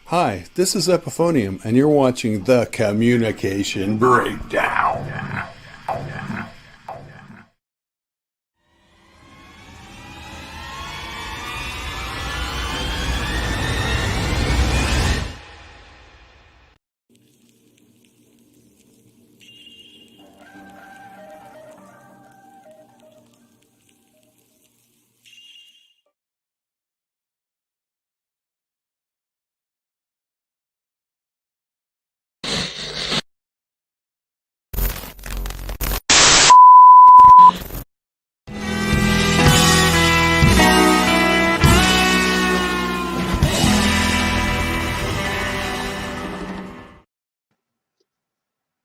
Hi, this is Epiphonium, and you're watching The Communication Breakdown.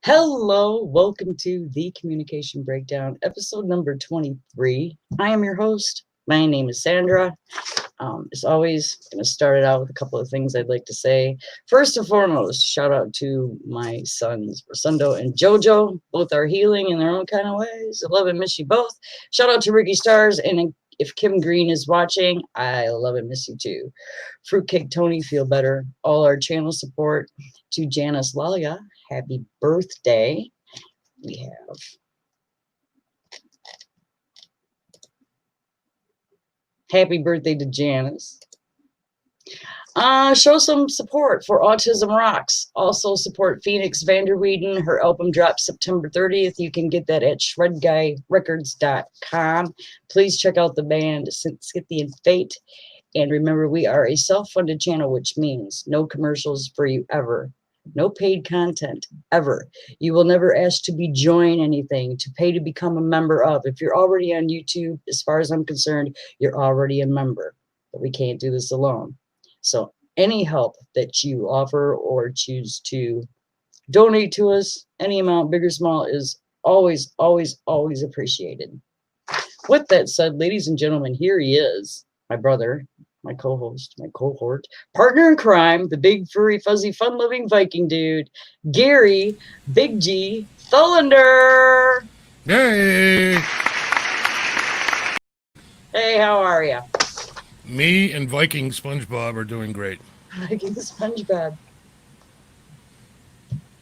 Hello, welcome to the Communication Breakdown, episode number 23. I am your host. My name is Sandra. As always, I'm going to start it out with a couple of things I'd like to say. First and foremost, shout out to my sons, Rosundo and Jojo. Both are healing in their own kind of ways. I love and miss you both. Shout out to Ricky Stars, and if Kim Green is watching, I love and miss you too. Fruitcake Tony, feel better. All our channel support to Janice Lalia. Happy birthday. We have happy birthday to Janice. Show some support for Autism Rocks. Also support Phoenix Vanderweeden. Her album drops September 30th. You can get that at shredguyrecords.com. Please check out the band Scythian and Fate. And remember, we are a self-funded channel, which means no commercials for you ever. No paid content, ever. You will never ask to be join anything, to pay to become a member of. If you're already on YouTube, as far as I'm concerned, you're already a member. But we can't do this alone. So any help that you offer or choose to donate to us, any amount, big or small, is always, always, always appreciated. With that said, ladies and gentlemen, here he is, my brother, my co-host, my cohort, partner in crime, the big, furry, fuzzy, fun-loving Viking dude, Gary, Big G, Thullander. Hey! Hey, how are ya? Me and Viking SpongeBob are doing great. Viking SpongeBob.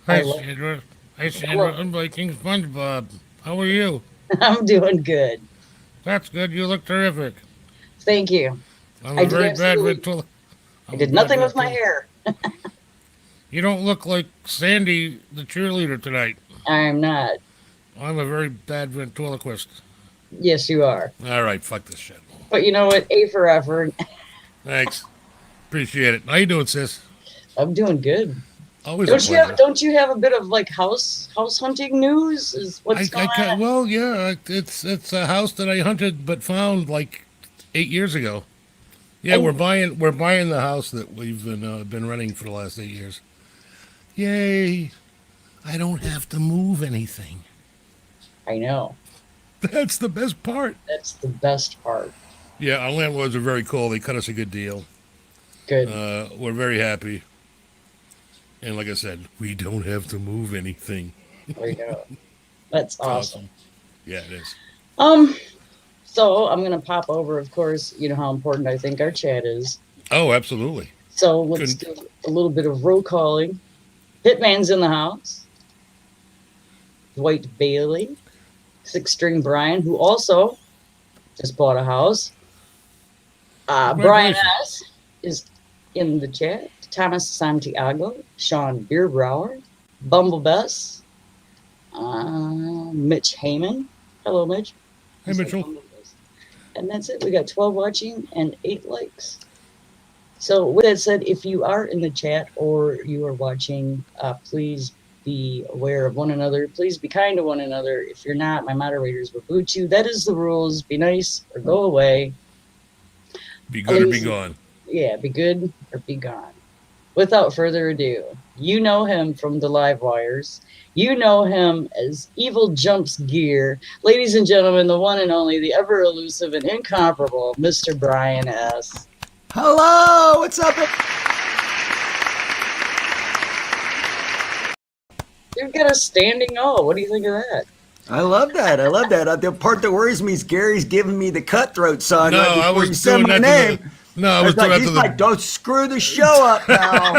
Hi, Sandra. Hi, Sandra. I'm Viking SpongeBob. How are you? I'm doing good. That's good. You look terrific. Thank you. I'm a very bad ventriloquist. I did nothing with my hair. You don't look like Sandy, the cheerleader, tonight. I'm not. I'm a very bad ventriloquist. Yes, you are. All right, fuck this shit. But you know what? A for effort. Thanks. Appreciate it. How you doing, sis? I'm doing good. Always Don't you have a bit of like house hunting news? Is what's going on? Well, yeah, it's a house that I hunted but found like 8 years ago. Yeah, we're buying the house that we've been renting for the last 8 years. Yay! I don't have to move anything. I know. That's the best part. That's the best part. Yeah, our landlords are very cool. They cut us a good deal. Good. We're very happy. And like I said, we don't have to move anything. There you go. That's awesome. Yeah, it is. So I'm gonna pop over. Of course, you know how important I think our chat is. Oh, absolutely. So let's do a little bit of roll calling. Hitman's in the house. Dwight Bailey, Six String Brian, who also just bought a house. Brian S. is in the chat. Thomas Santiago, Sean Beerbrower, Bumblebess, Mitch Heyman. Hello, Mitch. Hey, Mitchell. And that's it. We got 12 watching and 8 likes. So with that said, if you are in the chat or you are watching, please be aware of one another. Please be kind to one another. If you're not, my moderators will boot you. That is the rules. Be nice or go away. Be good or be gone. Yeah, be good or be gone. Without further ado, you know him from the live wires. You know him as Evil Jumps Gear. Ladies and gentlemen, the one and only, the ever elusive and incomparable Mr. Brian S. Hello, what's up? You've got a standing O. What do you think of that? I love that. The part that worries me is Gary's giving me the cutthroat sign No, right I before was you said doing my that name. No, I I was was like, talking he's about like, don't screw the show up now.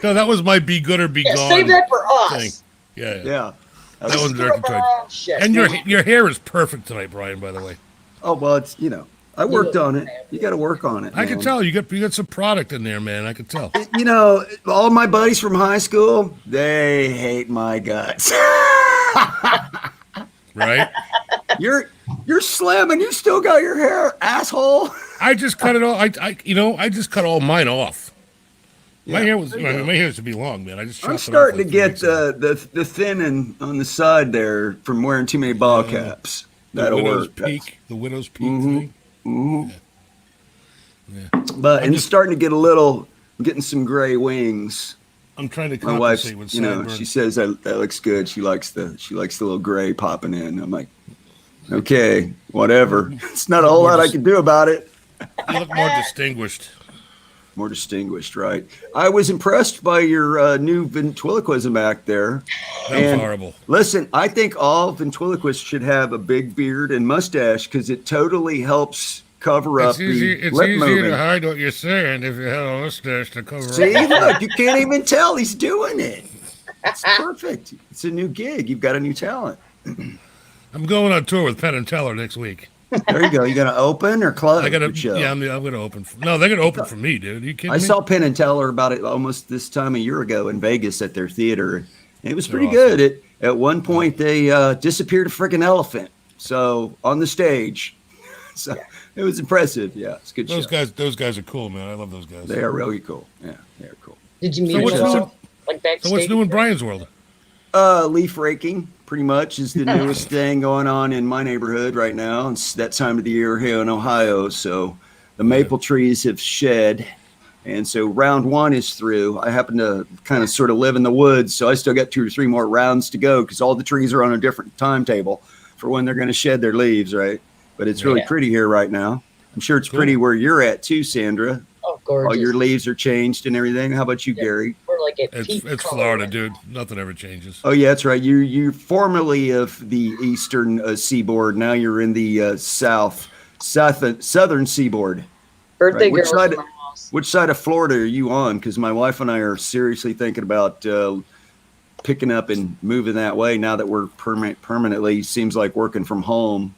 No, that was my Be Good or Be Yeah, Gone save that for us. thing. Yeah. Yeah. That one's directed toward. Shit. And your hair is perfect tonight, Brian, by the way. Oh, well, it's, I worked on it. You got to work on it. I can man. tell you got some product in there, man. I can tell. All my buddies from high school, they hate my guts. Right? You're slim and you still got your hair, asshole. I just cut it all. I just cut all mine off. My Yeah, hair was. there you go. My hair should be long, man. I just. I'm chopped it off starting to like 3 get weeks ago. the thinning on the side there from wearing too many ball caps. That'll widow's work. peak. The widow's peak thing. But I'm and just- starting to get I'm getting some gray wings. I'm trying to My wife's, compensate with sideburns. she says that looks good. She likes the little gray popping in. I'm like, okay, whatever. It's not a whole lot I can do about it. You look more distinguished. More distinguished, right? I was impressed by your new ventriloquism act there. That was And horrible. Listen, I think all ventriloquists should have a big beard and mustache because it totally helps cover up the lip easier moving. to hide what you're saying if you have a mustache to cover See, up. look, you can't even tell he's doing it. It's perfect. It's a new gig. You've got a new talent. I'm going on tour with Penn and Teller next week. There you go. You got to open or close? I gotta. your show? Yeah, I'm gonna open. No, they're gonna open for me, dude. Are you kidding I me? saw Penn and Teller about it almost this time a year ago in Vegas at their theater. And it was pretty They're good. At one point, they disappeared a freaking elephant. So on the stage. So it was impressive. Yeah, it's a good Those show. guys are cool, man. I love those guys. They are really cool. Yeah, they are cool. Did you meet So what's him new? like So backstage? what's new in Brian's world? Leaf raking pretty much is the newest thing going on in my neighborhood right now. It's that time of the year here in Ohio. So the maple trees have shed. And so round one is through. I happen to kind of sort of live in the woods. So I still got 2 or 3 more rounds to go because all the trees are on a different timetable for when they're going to shed their leaves, right? But it's really pretty here right now. I'm sure it's pretty where you're at too, Sandra. Oh, gorgeous. All your leaves are changed and everything. How about you, Gary? We're like at It's peak color. Florida, dude. Nothing ever changes. Oh yeah, that's right. You're formerly of the eastern seaboard. Now you're in the southern seaboard. Birthday Right. Which girl side- in my house. Which side of Florida are you on? Because my wife and I are seriously thinking about picking up and moving that way. Now that we're permanently seems like working from home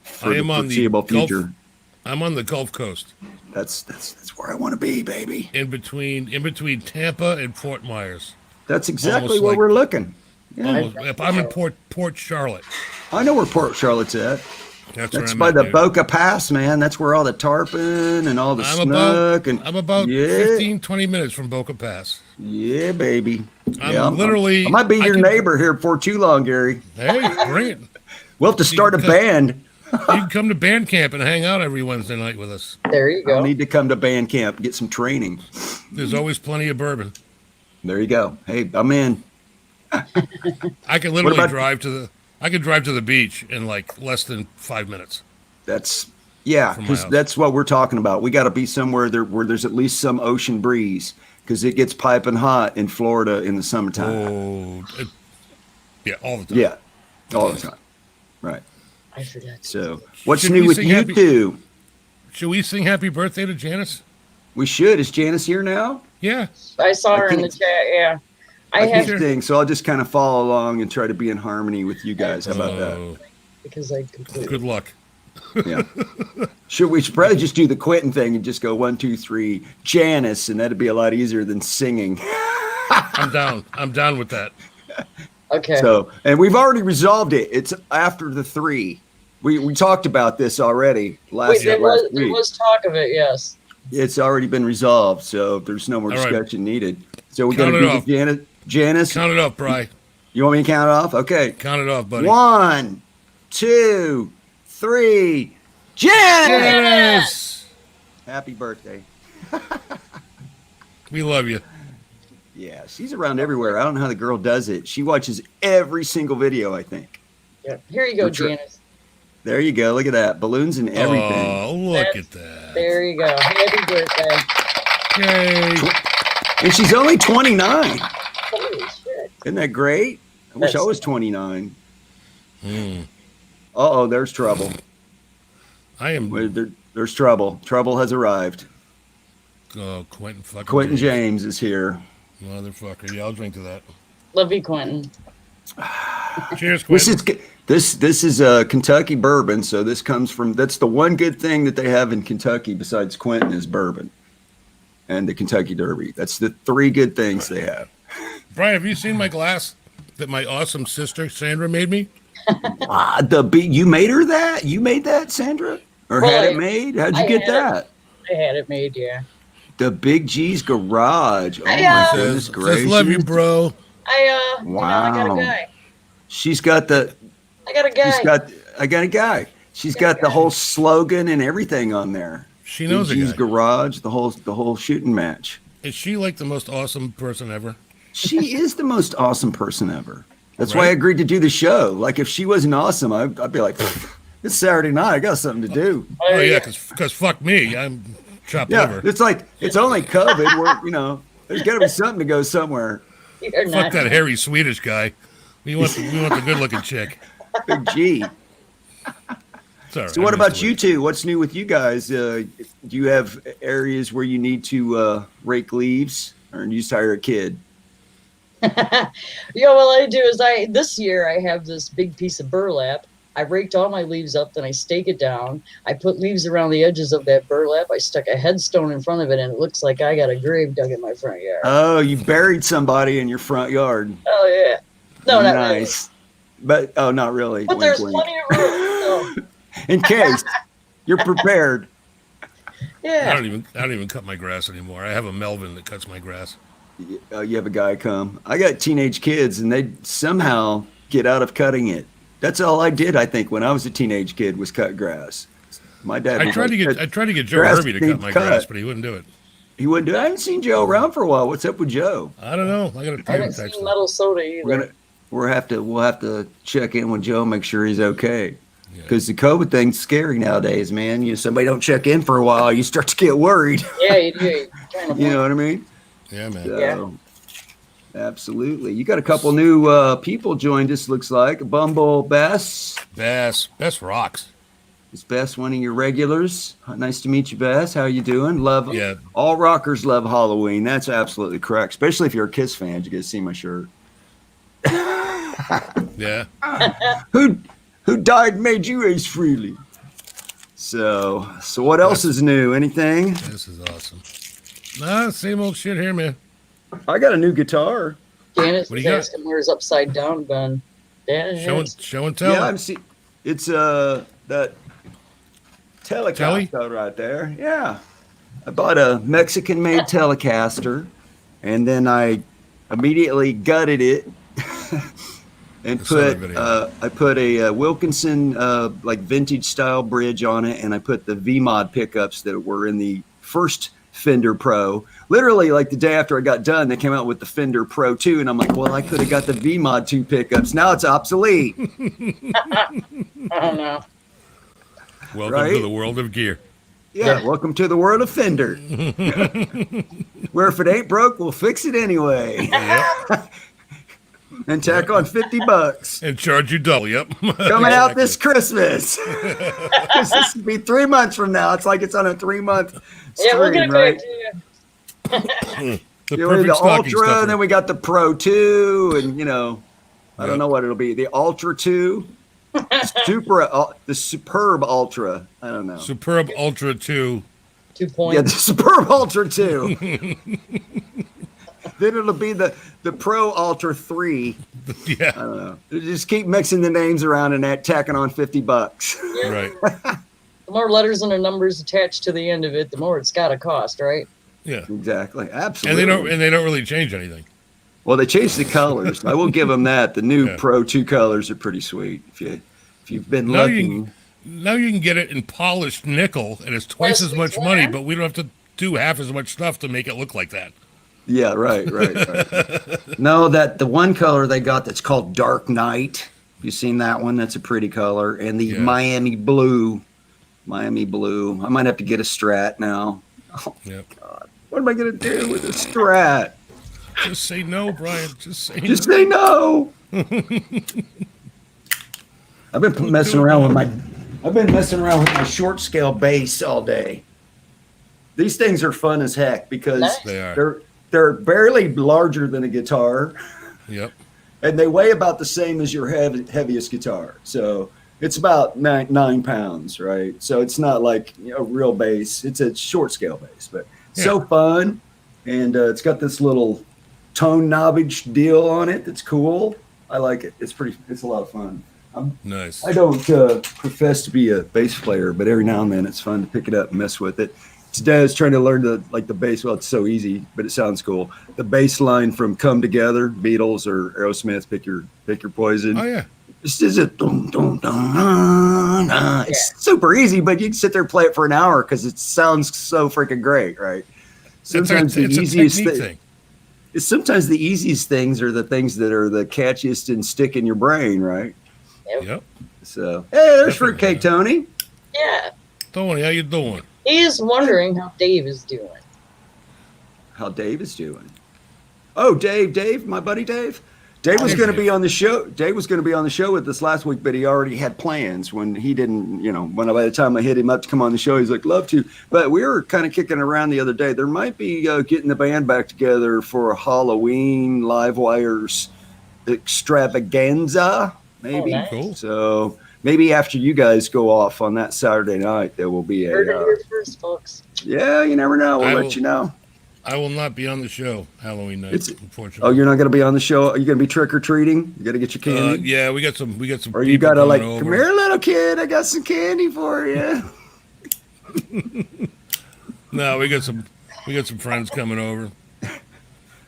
for I am the on the foreseeable Gulf- future. I'm on the Gulf Coast, That's where I want to be, baby. in between Tampa and Fort Myers. That's exactly Almost where like- we're looking. Yeah, Almost, I'm in Port Charlotte. I know where Port Charlotte's at. That's where That's I'm by at, the dude. Boca Pass, man. That's where all the tarpon and all the snook and I'm about yeah, 15, 20 minutes from Boca Pass. yeah, baby. I'm Yeah, literally- I might be I your can- neighbor here before too long, Gary. Hey, bring it. We'll have to start a can- band. You can come to band camp and hang out every Wednesday night with us. There you I'll go. need to come to band camp, get some training. There's always plenty of bourbon. There you go. Hey, I'm in. I can literally about- drive to the beach in like less than 5 minutes. That's From my because house. that's what we're talking about. We got to be somewhere there where there's at least some ocean breeze because it gets piping hot in Florida in the summertime. Yeah, all the time. Yeah, all the time. Right. I forgot. So, what's Should new we with sing you happy- two? Should we sing happy birthday to Janice? We should. Is Janice here now? Yeah. I saw her in the can't- chat. Yeah, I I have can't sing, so I'll just kind of follow along and try to be in harmony with you guys. How about that? Oh, because I completely. good luck. Yeah. We should probably just do the Quentin thing and just go 1, 2, 3, Janice, and that'd be a lot easier than singing. I'm down. I'm down with that. Okay. So, and we've already resolved it. It's after the 3. We talked about this already Wait, last there week. was talk of it. Yes. It's already been resolved, so there's no more All right. discussion needed. So we got Count to it do off. the Janice. Count it off, Bri. You want me to count it off? Okay. Count it off, buddy. 1, 2, 3. Janice! Janice! Happy birthday. We love you. Yeah, she's around everywhere. I don't know how the girl does it. She watches every single video, I think. Yeah. Here you go, We're tr- Janice. There you go. Look at that. Balloons and everything. Oh, look That's- at that. There you go. Happy birthday. Yay. And she's only 29. Holy shit. Isn't that great? I wish I That's- was 29. Hmm. Uh-oh, there's trouble. I am. Wait, There's trouble. Trouble has arrived. Oh, Quentin Quentin James is here. Motherfucker. Yeah, I'll drink to that. Love you, Quentin. Cheers, Quentin. This is a Kentucky bourbon, so this comes from. That's the one good thing that they have in Kentucky besides Quentin is bourbon, and the Kentucky Derby. That's the 3 good things they have. Brian, have you seen my glass that my awesome sister Sandra made me? You made her that? You made that, Sandra? Or had it made? How'd you get that? I had it made, yeah. The Big G's Garage. Oh my goodness gracious! Just love you, bro. Wow. I got a guy. She's got the. I got a guy. I got a guy. She's got the whole slogan and everything on there. She knows Big G's Garage. The whole shooting match. Is she like the most awesome person ever? She is the most awesome person ever. That's why I agreed to do the show. Like if she wasn't awesome, I'd be like, it's Saturday night. I got something to do. Oh yeah, because fuck me, I'm chopped liver. It's like it's only COVID. We're there's got to be something to go somewhere. Fuck that hairy Swedish guy. We want the good looking chick. Big G. Sorry, So what about you two? What's new with you guys? Do you have areas where you need to rake leaves, or you just hire a kid? Yeah, what I do is this year I have this big piece of burlap. I raked all my leaves up, then I stake it down. I put leaves around the edges of that burlap. I stuck a headstone in front of it, and it looks like I got a grave dug in my front yard. Oh, you buried somebody in your front yard. Oh yeah. No, not nice. really. But not really. But there's plenty of room. So. In case you're prepared. Yeah. I don't even cut my grass anymore. I have a Melvin that cuts my grass. You have a guy come. I got teenage kids, and they somehow get out of cutting it. That's all I did. I think when I was a teenage kid was cut grass. My dad. I tried to get Joe Hervey to cut my grass, but he wouldn't do it. He wouldn't do it. I haven't seen Joe around for a while. What's up with Joe? I don't know. I haven't seen Metal Soda either. We'll have to check in with Joe, make sure he's okay. Because the COVID thing's scary nowadays, man. Somebody don't check in for a while, you start to get worried. Yeah, you do. You know what I mean? Yeah, man. So, absolutely. You got a couple new people joined us, looks like. Bumble Bess. Bess rocks. Is Bess one of your regulars? Nice to meet you, Bess. How you doing? Love. Yeah. All rockers love Halloween. That's absolutely correct. Especially if you're a Kiss fan. You get to see my shirt. Yeah. Who died and made you Ace Frehley? So what else is new? Anything? This is awesome. Nah, same old shit here, man. I got a new guitar. Janice What do was you got? asking where's Upside Down been. Yeah, Show and tell. Yeah, it's that Telecaster right there. Yeah. I bought a Mexican-made Telecaster, and then I immediately gutted it and I put a Wilkinson like vintage style bridge on it, and I put the V-Mod pickups that were in the first Fender Pro. Literally, like the day after I got done, they came out with the Fender Pro 2, and I'm like, well, I could have got the V-Mod 2 pickups. Now it's obsolete. I don't know. Welcome to the world of gear. Yeah, welcome to the world of Fender. Where if it ain't broke, we'll fix it anyway. And tack on $50 and charge you double. Yep. Coming out this Christmas. This will be 3 months from now. It's like it's on a 3-month stream, we're gonna right? The The Ultra, and then we got the Pro 2, and I don't know what it'll be. The Ultra 2, the Superb Ultra. I don't know. Superb Ultra 2. 2 points. Yeah, the Superb Ultra 2. Then it'll be the Pro Ultra 3. Yeah. I don't know. Just keep mixing the names around and tacking on $50. Yeah. Right. The more letters and numbers attached to the end of it, the more it's got to cost, right? Yeah. Exactly. Absolutely. And they don't really change anything. Well, they changed the colors. I will give them that. The new Pro 2 colors are pretty sweet. If you've been looking. Now you can get it in polished nickel, and it's twice as much money, but we don't have to do half as much stuff to make it look like that. Yeah, right. No, the one color they got that's called Dark Knight. You seen that one? That's a pretty color. And the Miami Blue. I might have to get a Strat now. Oh, God. What am I going to do with a Strat? Just say no, Brian. Just say no. I've been messing around with I've been messing around with my short scale bass all day. These things are fun as heck because Nice. They are. they're barely larger than a guitar, Yep. and they weigh about the same as your heaviest guitar. So it's about 9 pounds, right? So it's not like a real bass. It's a short scale bass, but so fun. And it's got this little tone knobbage deal on it that's cool. I like it. It's a lot of fun. Nice. I don't profess to be a bass player, but every now and then it's fun to pick it up and mess with it. Today I was trying to learn the bass. Well, it's so easy, but it sounds cool. The bass line from "Come Together," Beatles or Aerosmith. Pick your poison. Oh yeah. This is a dum, dum, dum, It's super easy, but you can sit there and play it for an hour because it sounds so freaking great, right? Sometimes it's the a easiest technique thing. Sometimes the easiest things are the things that are the catchiest and stick in your brain, right? Yep. So, hey, there's Definitely, Fruitcake Tony. Yeah. Tony, how you doing? He is wondering how Dave is doing. How Dave is doing. Oh, Dave, my buddy Dave. Dave was going to be on the show. Dave was going to be on the show with us last week, but he already had plans when he didn't, when by the time I hit him up to come on the show, he's like, love to. But we were kind of kicking around the other day. There might be getting the band back together for a Halloween Live Wires extravaganza, maybe. Oh, nice. Cool. So maybe after you guys go off on that Saturday night, there will be Heard it here first, folks. yeah, you never know. We'll let you know. I will not be on the show Halloween night, unfortunately. Oh, you're not going to be on the show? Are you going to be trick or treating? You got to get your candy? Yeah, we got some. Or you got to coming come over. here, little kid. I got some candy for you. No, we got some friends coming over.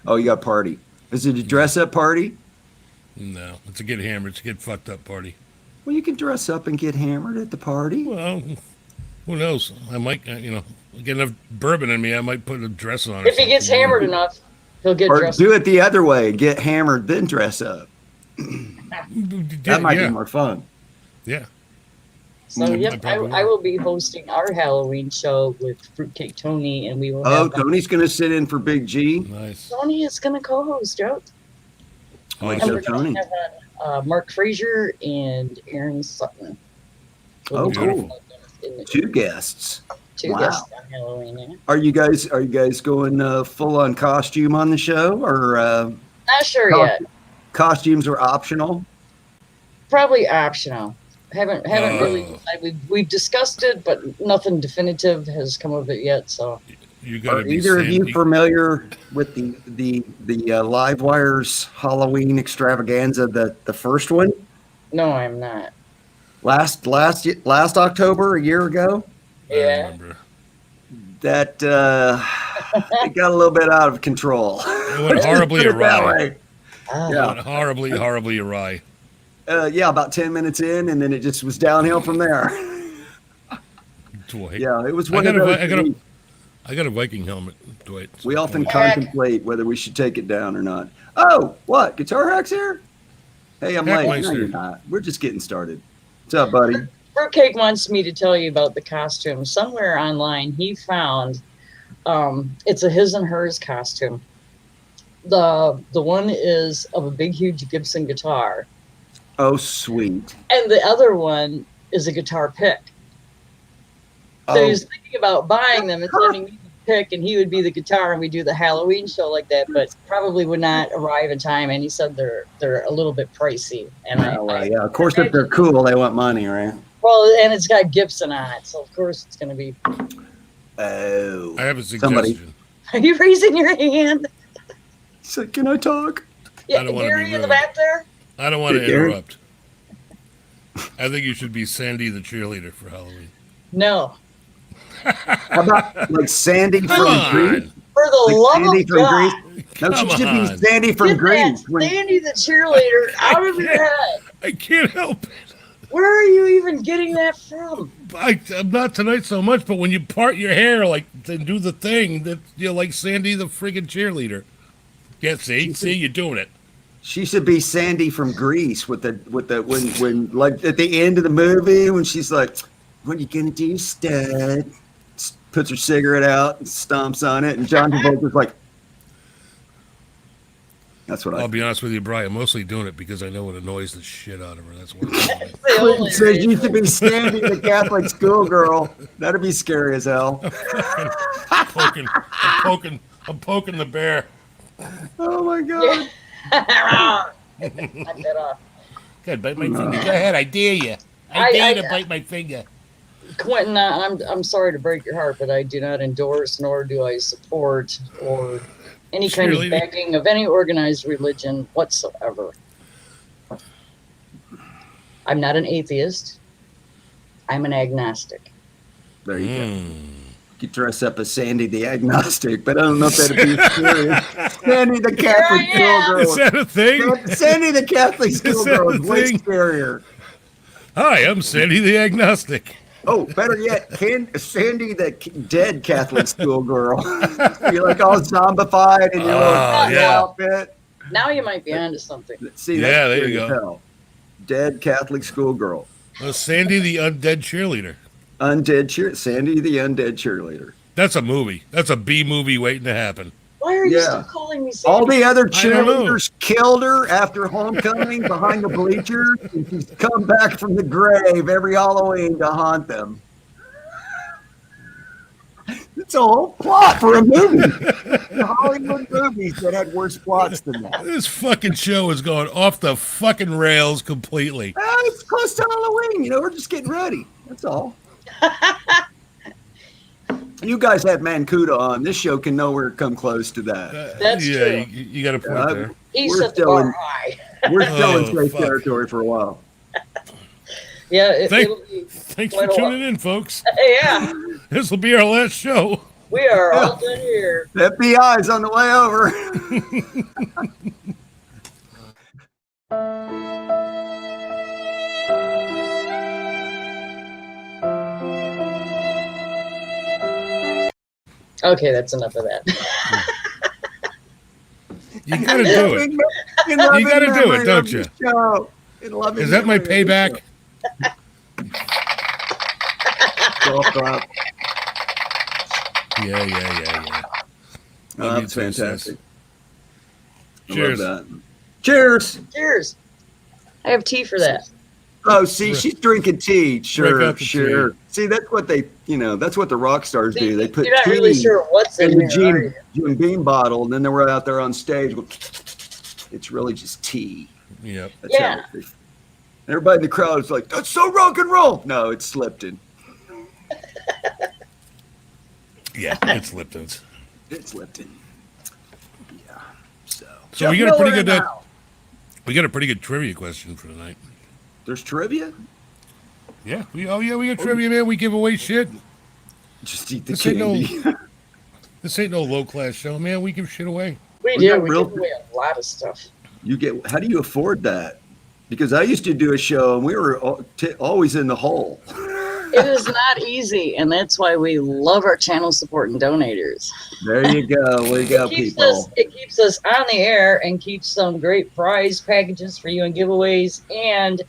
Oh, you got party. Is it a dress up party? No, it's a get hammered, it's a get fucked up party. Well, you can dress up and get hammered at the party. Well, who knows? I might, get enough bourbon in me. I might put a dress on. or If he gets something. hammered enough, he'll get Or dressed. do it the other way. Get hammered, then dress up. That might be more fun. Yeah. So, Mm, yep, I probably will. I will be hosting our Halloween show with Fruitcake Tony, and we will Oh, have Tony's going to sit in for Big G. Nice. Tony is going to co-host, Joe. Like And so, we're going Tony. to have Mark Frazier and Aaron Sutton. Oh, Beautiful. cool. Two guests. Two Wow. guests on Halloween, yeah. Are you guys going full on costume on the show, or Not sure yet. costumes are optional? Probably optional. Haven't really. Oh. We've discussed it, but nothing definitive has come of it yet. So You gotta Are be either of you Sandy. familiar with the Live Wires Halloween extravaganza, the first one no, I'm not. last October, a year ago? I Yeah. remember. That it got a little bit out of control. It went horribly Put it that awry. way. Ah, It Yeah. went horribly awry. Yeah, about 10 minutes in, and then it just was downhill from there. Dwight. Yeah, it was I one got of a, those. I got a, I got a Viking helmet, Dwight. We often Heck. contemplate whether we should take it down or not. Oh, what? Guitar Hack's here? Hey, I'm late. No, Hackmeister. you're not. We're just getting started. What's up, buddy? Fruitcake wants me to tell you about the costume. Somewhere online, he found it's a his and hers costume. The one is of a big, huge Gibson guitar, Oh, sweet. and the other one is a guitar pick. So Oh, he was thinking about buying them and sending me the pick, and he would be the guitar, and we do the Halloween show like that. But probably would not arrive in time. And he said they're a little bit pricey. And yeah. Of course, if they're cool, they want money, right? well, and it's got Gibson on it, so of course it's going to be. Oh. I have a Somebody. suggestion. Are you raising your hand? So, can I talk? Yeah, I don't wanna Gary be in the rude. back there. I don't want to Hey, Gary. interrupt. I think you should be Sandy the cheerleader for Halloween. No, How about like Sandy Come from on. Greece? for the Like love Sandy of from God, Greece? No, Come she should on. be Sandy from get Greece. that Sandy the cheerleader out of your head. I can't help it. Where are you even getting that from? I'm not tonight so much, but when you part your hair, like, then do the thing that you're like Sandy the friggin' cheerleader. Yeah, see, you're doing it. She should be Sandy from Greece with the when like at the end of the movie when she's like, "What are you gonna do, stud?" Puts her cigarette out and stomps on it, and John Travolta's like, That's what I'll be honest with you, Brian. I'm mostly doing it because I know it annoys the shit out of her. That's what I'm doing it. The only Clinton says you reason. should be Sandy, the Catholic schoolgirl. That'd be scary as hell. I'm poking the bear. Oh my god. Knock that off. Good, bite my finger. Go ahead, I dare you. I dare you to bite my finger. Quentin, I'm sorry to break your heart, but I do not endorse nor do I support or any kind of backing of any organized religion whatsoever. I'm not an atheist. I'm an agnostic. There you go. You could dress up as Sandy the agnostic, but I don't know if that'd be serious. Sandy the Catholic schoolgirl. Is that a thing? Sandy the Catholic schoolgirl is way scarier. Hi, I'm Sandy the agnostic. Oh, better yet, Sandy the dead Catholic schoolgirl. You're like all zombified in your little outfit. Now you might be onto something. See, yeah, there you go. Hell. Dead Catholic schoolgirl. Sandy the undead cheerleader. Sandy the undead cheerleader. That's a movie. That's a B movie waiting to happen. Why are you still calling me Sandy? All the other cheerleaders killed her after homecoming behind the bleachers, and she's come back from the grave every Halloween to haunt them. It's a whole plot for a movie. Hollywood movies that had worse plots than that. This fucking show is going off the fucking rails completely. It's close to Halloween. We're just getting ready. That's all. You guys have Mancuda on. This show can nowhere come close to that. That's true. You got a point there. He set the bar high. We're still in safe territory for a while. Yeah. Thanks for tuning in, folks. Yeah. This will be our last show. We are all done here. The FBI's on the way over. Okay, that's enough of that. You gotta do it. You gotta do it, don't you? Is that my payback? Yeah. Oh, that's fantastic. Cheers. Cheers. Cheers. I have tea for that. Oh, see, she's drinking tea. Sure. Tea. See, that's what that's what the rock stars do. They put You're not tea really sure what's in the Jim Beam bottle, and then they were out there on stage. It's really just tea. Yep. That's everybody in the crowd is like, "That's so rock and roll." No, it's Lipton. Yeah, it's Lipton's. It's Lipton. Yeah. So we got a pretty good. We got a pretty good trivia question for tonight. There's trivia? Yeah. We got trivia, man. We give away shit. Just eat the candy. This ain't no low class show, man. We give shit away. We do. We give away a lot of stuff. How do you afford that? Because I used to do a show and we were always in the hole. It is not easy, and that's why we love our channel support and donators. There you go. There you go, people. It keeps us on the air and keeps some great prize packages for you and giveaways. And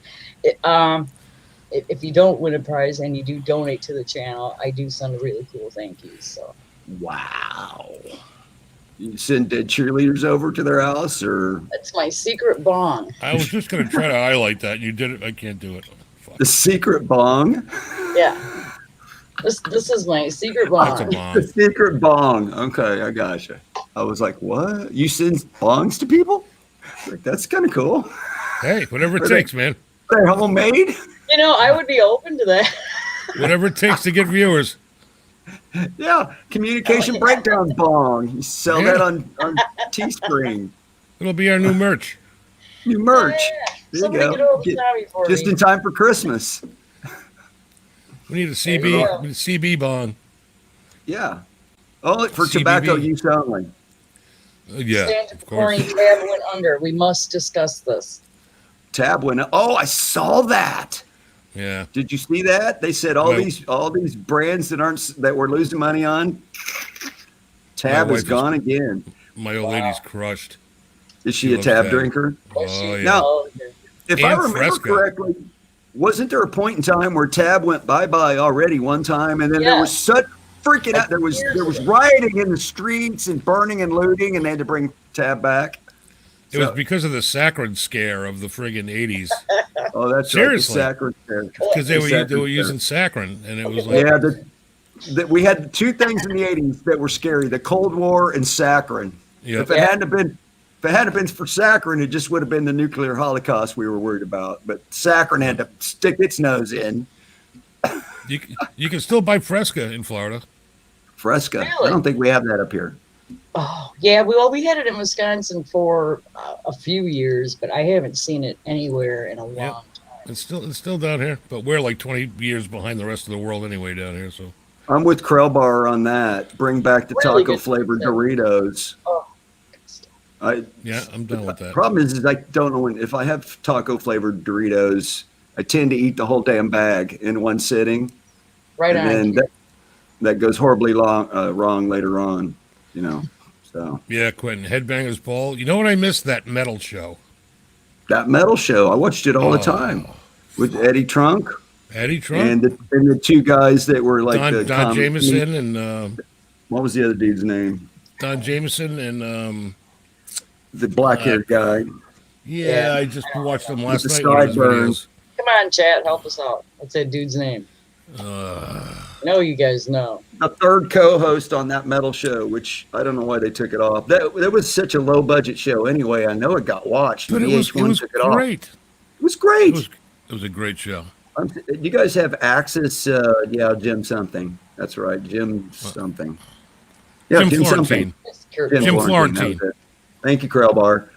if you don't win a prize and you do donate to the channel, I do send a really cool thank you. So. Wow. You send dead cheerleaders over to their house, or? That's my secret bong. I was just going to try to highlight that. You did it. I can't do it. Fuck. The secret bong? Yeah. This is my secret bong. That's a bong. The secret bong. Okay, I gotcha. I was like, what? You send bongs to people? Like, that's kind of cool. Hey, whatever it takes, man. They're homemade? I would be open to that. Whatever it takes to get viewers. Yeah, communication breakdown bong. You sell that on Teespring. It'll be our new merch. New merch. Yeah. There you go. Just in time for Christmas. We need a CB bong. Yeah. Oh, for tobacco use only. Yeah, of course. Tab went under. We must discuss this. Tab went. Oh, I saw that. Yeah. Did you see that? They said all these brands that we're losing money on. Tab is gone again. My old lady's crushed. Is she a Tab drinker? Oh, yeah. Now, if I remember correctly, wasn't there a point in time where Tab went bye-bye already one time, and then there was such freaking out. There was rioting in the streets and burning and looting, and they had to bring Tab back. It was because of the saccharin scare of the friggin' 80s. Oh, that's Seriously. right. The saccharin. Because they The were saccharin using saccharin, and it was like, Yeah, we had two things in the 80s that were scary: the Cold War and saccharin. Yep. If it hadn't been for saccharin, it just would have been the nuclear holocaust we were worried about. But saccharin had to stick its nose in. you can still buy Fresca in Florida. Fresca. Really? I don't think we have that up here. Oh, yeah. We had it in Wisconsin for a few years, but I haven't seen it anywhere in a long time. It's still down here, but we're like 20 years behind the rest of the world anyway down here. So I'm with Krellbar on that. Bring back the Really taco good flavored stuff. Doritos. Oh, good stuff. yeah, I'm done with that. Problem is I don't know if I have taco flavored Doritos, I tend to eat the whole damn bag in one sitting. Right and on. then that goes horribly wrong later on, you know. So Yeah, Quentin, Headbangers Ball. You know what I missed? That metal show. that metal show, I watched it all the Oh. time with Eddie Trunk Eddie Trump, and the two guys that were like Don Jameson, and what was the other dude's name? Don Jameson, and The black haired guy. yeah, I just watched them last the night. One of his sideburns. videos. Come on, chat, help us out. What's that dude's name? No, you guys know. The third co-host on that metal show, which I don't know why they took it off. That was such a low budget show anyway. I know it got watched. But it was took it off. great. It was great. It was a great show. You guys have Axis? Yeah, Jim something. That's right, Jim something. Yeah, Jim Jim something. Florentine. It's Kurt. Jim that Florentine. was it. Thank you, Krellbar.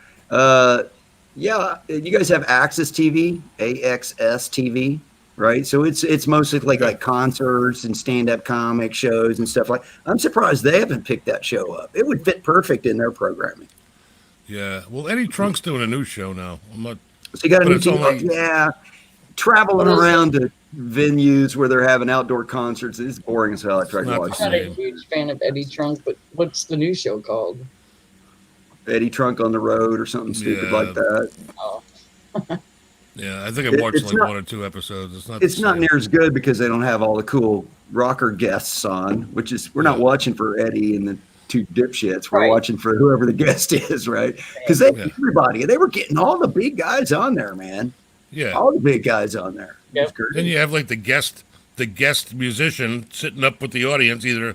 Yeah, you guys have Axis TV, AXS TV, right? So it's mostly like concerts and stand-up comic shows and stuff like. I'm surprised they haven't picked that show up. It would fit perfect in their programming. Yeah. Well, Eddie Trunk's doing a new show now. I'm not. So you got a But new it's TV. only- Yeah, traveling What is around to venues where they're having outdoor concerts. It's boring as hell. I tried to Not watch the I'm not a same. huge fan of Eddie Trunk, but what's the new show called? Eddie Trunk on the Road or something stupid Yeah. like that. Oh, Yeah, I think I've watched It's like not- one or two episodes. It's not. It's the not same. near as good because they don't have all the cool rocker guests on, which is we're not Yeah. watching for Eddie and the two dipshits. We're Right. watching for whoever the guest is, right? Because they Yeah. everybody they were getting all the big guys on there, man. Yeah. All the big guys on there. Yep. It was great. Then you have like the guest musician sitting up with the audience. Either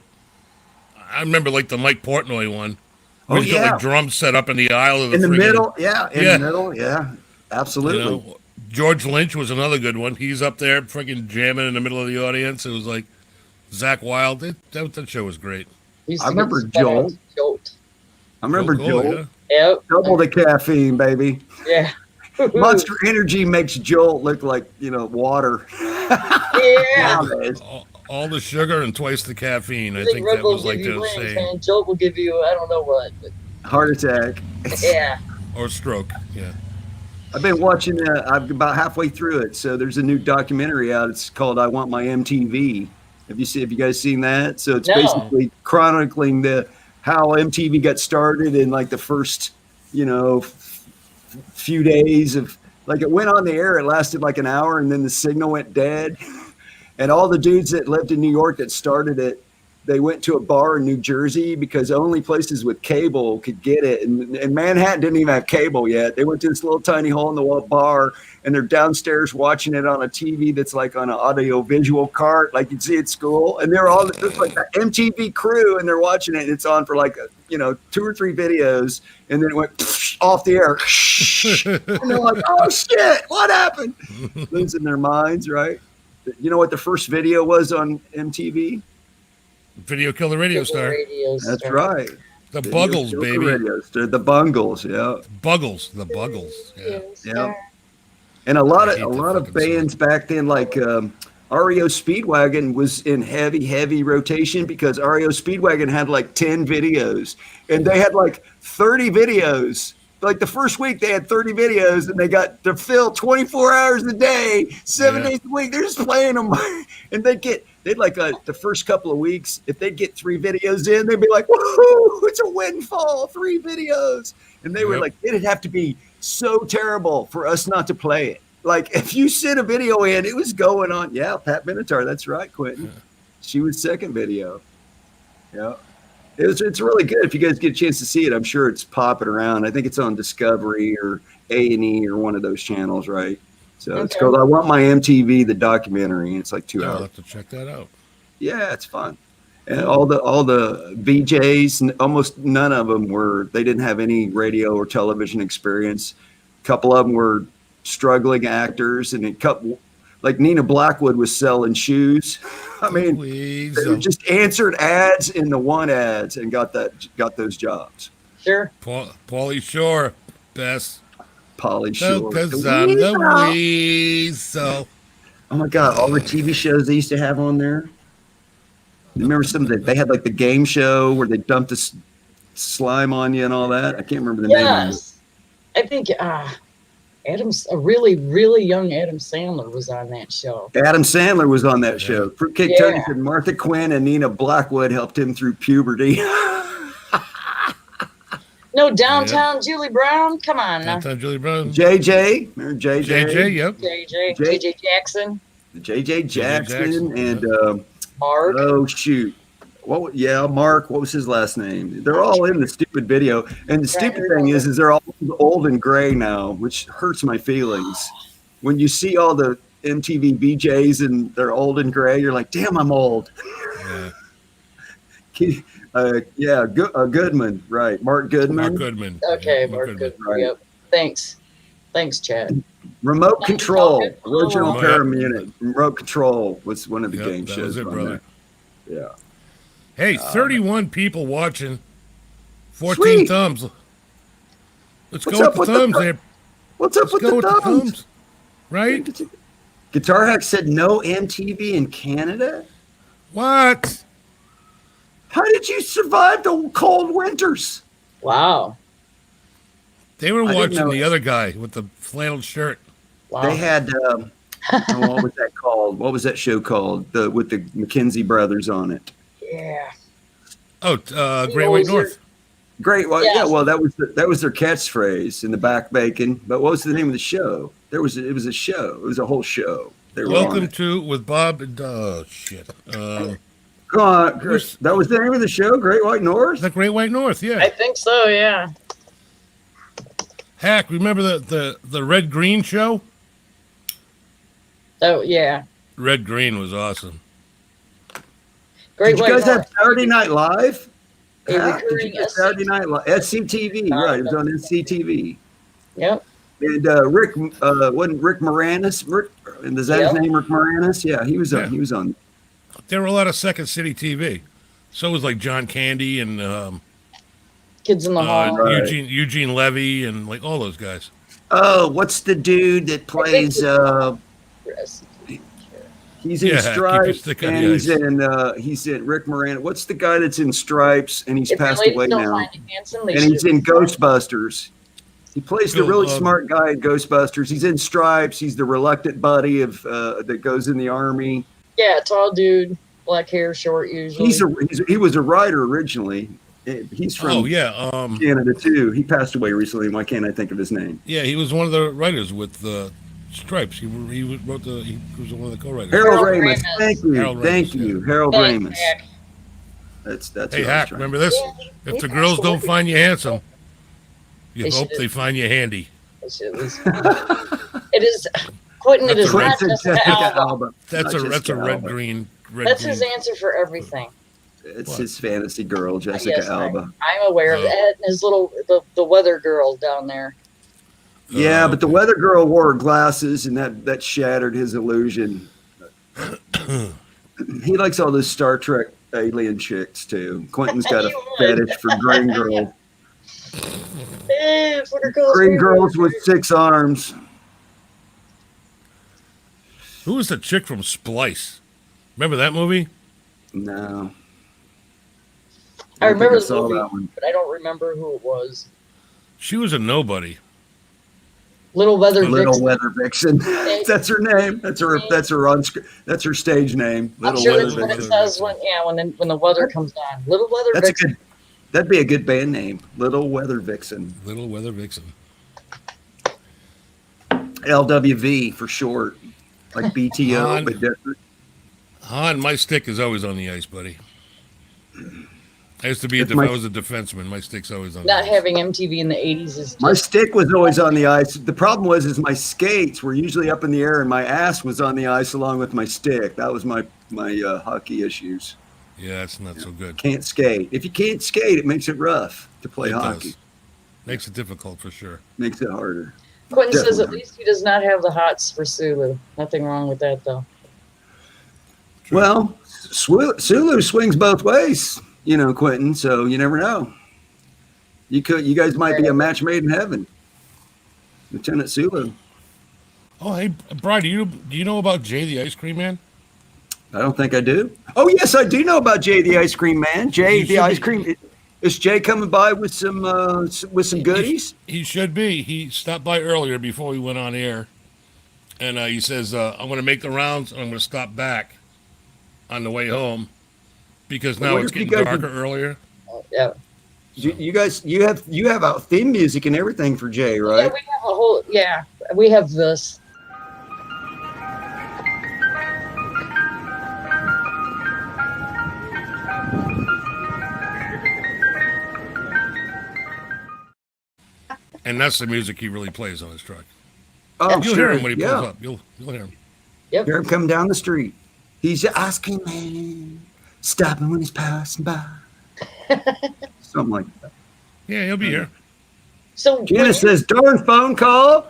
I remember like the Mike Portnoy one, where Oh, he's got yeah. like drums set up in the aisle of the in the friggin- middle, yeah, in Yeah. the middle, yeah, absolutely. You know, George Lynch was another good one. He's up there freaking jamming in the middle of the audience. It was like Zach Wilde. That show was great. used I to get remember spun out Joel. Jolt. I remember Joe Cola, Joel. yeah. Yep. Double the caffeine, baby. Yeah. Monster Energy makes Joel look like water. Yeah. Nowadays. All the sugar and twice the caffeine. I think Red that Bull was like give you the wings, same. man. Jolt will give you I don't know what, but Heart attack. yeah. Or stroke. Yeah. I've been watching. I'm about halfway through it. So there's a new documentary out. It's called "I Want My MTV." Have you guys seen that? So it's No. basically chronicling how MTV got started in like the first, few days of like it went on the air. It lasted like an hour, and then the signal went dead. And all the dudes that lived in New York that started it, they went to a bar in New Jersey because only places with cable could get it. And Manhattan didn't even have cable yet. They went to this little tiny hole in the wall bar, and they're downstairs watching it on a TV that's like on an audio visual cart, like you'd see at school. And they're all it's like the MTV crew, and they're watching it. And it's on for like 2 or 3 videos, and then it went off the air. And they're like, "Oh shit, what happened?" Losing their minds, right? You know what the first video was on MTV? Video Killed the Radio Star. Radio That's star. right. The Video Buggles, Killed the baby. Radio Star. The Bungles, yeah. Buggles. The Buggles. Yeah. Yeah. And a lot I hate of that fucking bands back then, like REO Speedwagon, was in heavy rotation because REO Speedwagon had like 10 videos, and they had like 30 videos. Like the first week, they had 30 videos, and they got to fill 24 hours a day, 7 Yeah. days a week. They're just playing them, and they'd like the first couple of weeks, if they'd get 3 videos in, they'd be like, "Woohoo! It's a windfall, 3 videos," and they were Yep. like, it'd have to be so terrible for us not to play it. Like if you sent a video in, it was going on. Yeah, Pat Benatar, that's right, Quentin. She was second video. Yeah. It's really good. If you guys get a chance to see it, I'm sure it's popping around. I think it's on Discovery or A&E or one of those channels, right? So it's Okay. called I Want My MTV, the documentary. It's like 2 Yeah, I'll hours. have to check that out. Yeah, it's fun. And all the VJs, almost none of them they didn't have any radio or television experience. A couple of them were struggling actors, and a couple, like Nina Blackwood was selling shoes. I mean, Please. they just answered ads in the one ads and got those jobs. Sure. Pauly Shore, best. Polly Shore. Because I'm the weasel. Oh my God, all the TV shows they used to have on there. Remember some of they had like the game show where they dumped the slime on you and all that. I can't remember the name of it. Yes. I think a really, really young Adam Sandler was on that show. Adam Sandler was on that show. Fruitcake Yeah. Tony said Martha Quinn and Nina Blackwood helped him through puberty. No, Downtown Julie Brown. Come on now. Downtown Julie Brown. JJ, remember JJ? JJ, yep. JJ Jackson. JJ Jackson and Mark. oh shoot. Mark, what was his last name? They're all in the stupid video. And the stupid thing is they're all old and gray now, which hurts my feelings. When you see all the MTV BJs and they're old and gray, you're like, damn, I'm old. Yeah. Goodman, right. Mark Goodman. Mark Goodman. Okay, Yeah, Mark Goodman. Right. Yep. Thanks, Chad. Remote Control, Remote original Control. Paramunit. Remote Control was one of the Yep, game that shows. was it, on brother. there. Yeah. Hey, 31 people watching. 14 Sweet. thumbs. Let's What's go up with the with the thumbs thu- there. What's up Let's with go the with the thumbs? thumbs. Right? Guitar Hack said no MTV in Canada. What? How did you survive the cold winters? Wow. They were I didn't watching know the it. other guy with the flannel shirt. Wow. They had what was that called? What was that show called? With the McKenzie brothers on it. Yeah. Oh, Great White North. Great. Well, Yes. yeah. Well, that was their catchphrase in the back bacon. But what was the name of the show? It was a show. It was a whole show. They were on Welcome it. to with Bob and shit. Come on, Chris. That was the name of the show. Great White North. The Great White North, yeah. I think so, yeah. Hack, remember the Red Green show? Oh, yeah. Red Green was awesome. Great Did you White guys have North. Saturday Night Live? A Hack, did recurring you get Saturday Night Live? SCTV, right? It was on SCTV. Yep. And Rick wasn't Rick Moranis? And is that his Yep. name? Rick Moranis? Yeah, he was on. Yeah. He was on. There were a lot of Second City TV. So was like John Candy and Kids in the Hall. Right. Eugene Levy and like all those guys. Oh, what's the dude that plays? Yes. He's in Yeah, keep your Stripes, stick on and the he's in Rick Moranis. What's the guy that's in Stripes and he's If your passed ladies away don't now? find it handsome, they And he's should. in Ghostbusters. He plays the Cool, really smart guy in Ghostbusters. He's in Stripes. He's the reluctant buddy of that goes in the army. Yeah, tall dude, black hair, short usually. He was a writer originally. He's from Oh yeah, Canada too. He passed away recently. Why can't I think of his name? yeah. He was one of the writers with Stripes. He wrote he was one of the co-writers. Harold Harold Ramis. Ramis. Thank you. Harold Thank Ramis, you. Harold Thanks, Ramis. Hack. That's Hey what I was Hack, trying- remember this? Yeah, If he the passed girls don't away. find you handsome, you They hope should- they find you handy. That shit was- It is Quentin. It That's is a not red- Jessica Alba. Alba. That's Not a Jessica red Alba. green. That's his answer for everything. It's What? his fantasy girl, Jessica Yes, Alba. I'm aware of Oh. that. And his the weather girl down there. Yeah, but the weather girl wore glasses, and that shattered his illusion. He likes all those Star Trek alien chicks too. Quentin's got a You would. fetish for green girls. Hey, what are girls? Green girls with 6 arms. Who was the chick from Splice? Remember that movie? No. I don't think remember the saw movie, that one. but I don't remember who it was. She was a nobody. Little Weather Little Vixen. Weather Vixen. That's her name. That's her stage name. I'm Little sure Weather that's what it Vixen. says when the weather comes on. Little Weather That's a Vixen. good. That'd be a good band name. Little Weather Vixen. Little Weather Vixen. LWV for short. Like BTO, Han. but different. Han, my stick is always on the ice, buddy. I used to be. I was a defenseman. My stick's always on. Not having MTV in the 80s is just, my stick was always on the ice. The problem is my skates were usually up in the air, and my ass was on the ice along with my stick. That was my hockey issues. Yeah, that's not so good. Can't skate. If you can't skate, it makes it rough to play It hockey. does. Makes it difficult for sure. Makes it harder. Quentin says at Definitely. least he does not have the hots for Sulu. Nothing wrong with that, though. True. Well, Sulu swings both ways, Quentin. So you never know. You guys might be a match made in heaven, Lieutenant Sulu. Oh, hey, Brian, do you know about Jay the Ice Cream Man? I don't think I do. Oh yes, I do know about Jay the Ice Cream Man. Jay You the should Ice be- Cream. Is Jay coming by with some goodies? He should be. He stopped by earlier before we went on air, and he says, "I'm going to make the rounds, and I'm going to stop back on the way home because I now wonder it's if you getting guys darker earlier." Yeah. You guys, you have a theme music and everything for Jay, Yeah, right? we have a whole, we have this. And that's the music he really plays on his truck. Oh, You'll sure. hear him when he yeah. pulls up. You'll hear him. Yep. Hear him come down the street. He's the ice cream man, stopping when he's passing by. Something like that. Yeah, he'll be here. So Janice says, darn phone call.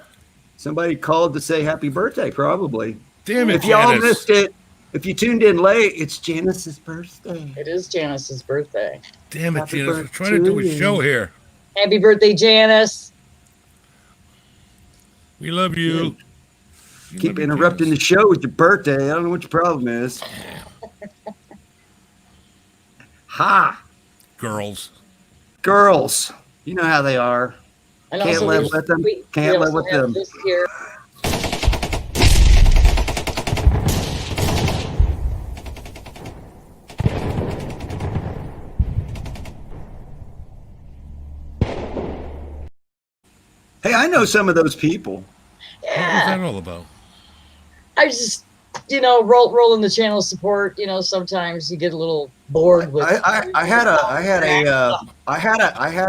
Somebody called to say happy birthday, probably. Damn it, If y'all Janice. missed it, if you tuned in late, it's Janice's birthday. it is Janice's birthday. Damn it, Happy Janice. We're birthday trying to do a to show you. here. Happy birthday, Janice. We love you. We Keep love you, interrupting the Janice. show with your birthday. I don't know what your problem is. Ha! Girls. Girls. You know how they are. And Can't also live there's- with them. we Can't live also with have them. This here. Hey, I know some of those people. What was Yeah. that all about? I just, rolling the channel support. Sometimes you get a little bored with. I had